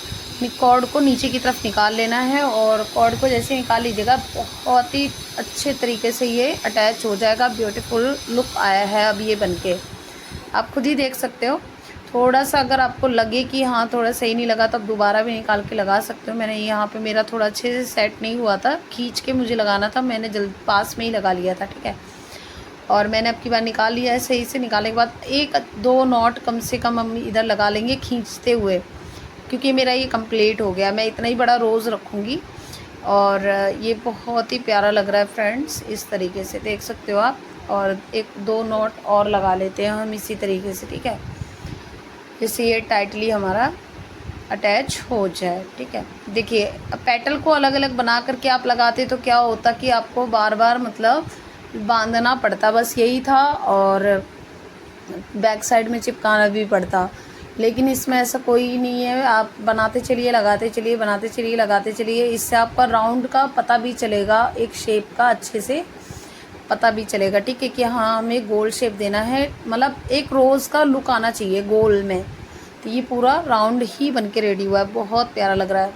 कॉर्ड को नीचे की तरफ निकाल लेना है। और कॉर्ड को जैसे निकाल लीजिएगा, बहुत ही अच्छे तरीके से ये अटैच हो जाएगा। ब्यूटीफुल लुक आया है अब ये बनके, आप खुद ही देख सकते हो। थोड़ा सा अगर आपको लगे कि हाँ थोड़ा सही नहीं लगा, तो आप दोबारा भी निकाल के लगा सकते हो। मैंने यहाँ पे मेरा थोड़ा अच्छे से सेट नहीं हुआ था, खींच के मुझे लगाना था, मैंने जल्द पास में ही लगा लिया था। ठीक है, और मैंने अब की बार निकाल लिया है। सही से निकालने के बाद 1-2 नॉट कम से कम हम इधर लगा लेंगे खींचते हुए, क्योंकि मेरा ये कंप्लीट हो गया। मैं इतना ही बड़ा रोज़ रखूँगी, और ये बहुत ही प्यारा लग रहा है फ्रेंड्स। इस तरीके से देख सकते हो आप। और 1-2 नॉट और लगा लेते हैं हम इसी तरीके से। ठीक है, जिससे ये टाइटली हमारा अटैच हो जाए। ठीक है, देखिए पेटल को अलग अलग बना करके आप लगाते तो क्या होता कि आपको बार बार मतलब बांधना पड़ता, बस यही था। और बैक साइड में चिपकाना भी पड़ता, लेकिन इसमें ऐसा कोई नहीं है। आप बनाते चलिए, लगाते चलिए, बनाते चलिए, लगाते चलिए। इससे आपका राउंड का पता भी चलेगा, एक शेप का अच्छे से पता भी चलेगा। ठीक है, कि हाँ हमें गोल शेप देना है, मतलब एक रोज़ का लुक आना चाहिए गोल में। तो ये पूरा राउंड ही बन के रेडी हुआ है, बहुत प्यारा लग रहा है।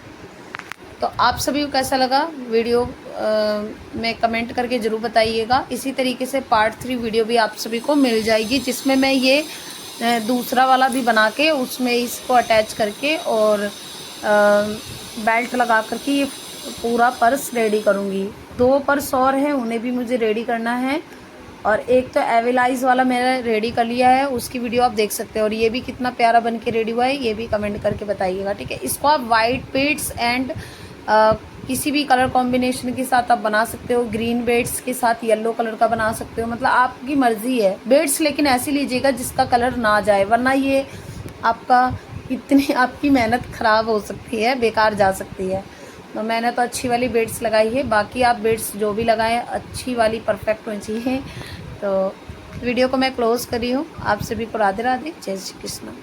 तो आप सभी को कैसा लगा वीडियो में कमेंट करके ज़रूर बताइएगा। इसी तरीके से पार्ट 3 वीडियो भी आप सभी को मिल जाएगी, जिसमें मैं ये दूसरा वाला भी बना के उसमें इसको अटैच करके और बेल्ट लगा करके ये पूरा पर्स रेडी करूँगी। 2 पर्स और हैं, उन्हें भी मुझे रेडी करना है। और एक तो एविलाइज वाला मैंने रेडी कर लिया है, उसकी वीडियो आप देख सकते हो। और ये भी कितना प्यारा बन के रेडी हुआ है, ये भी कमेंट करके बताइएगा। ठीक है, इसको आप वाइट बेड्स एंड किसी भी कलर कॉम्बिनेशन के साथ आप बना सकते हो। ग्रीन बेड्स के साथ येलो कलर का बना सकते हो, मतलब आपकी मर्जी है। बेड्स लेकिन ऐसे लीजिएगा जिसका कलर ना जाए, वरना ये आपका इतनी आपकी मेहनत ख़राब हो सकती है, बेकार जा सकती है। तो मैंने तो अच्छी वाली बेड्स लगाई है, बाकी आप बेड्स जो भी लगाएं अच्छी वाली परफेक्ट होनी चाहिए। तो वीडियो को मैं क्लोज़ कर रही हूँ। आप सभी को राधे राधे, जय श्री कृष्ण।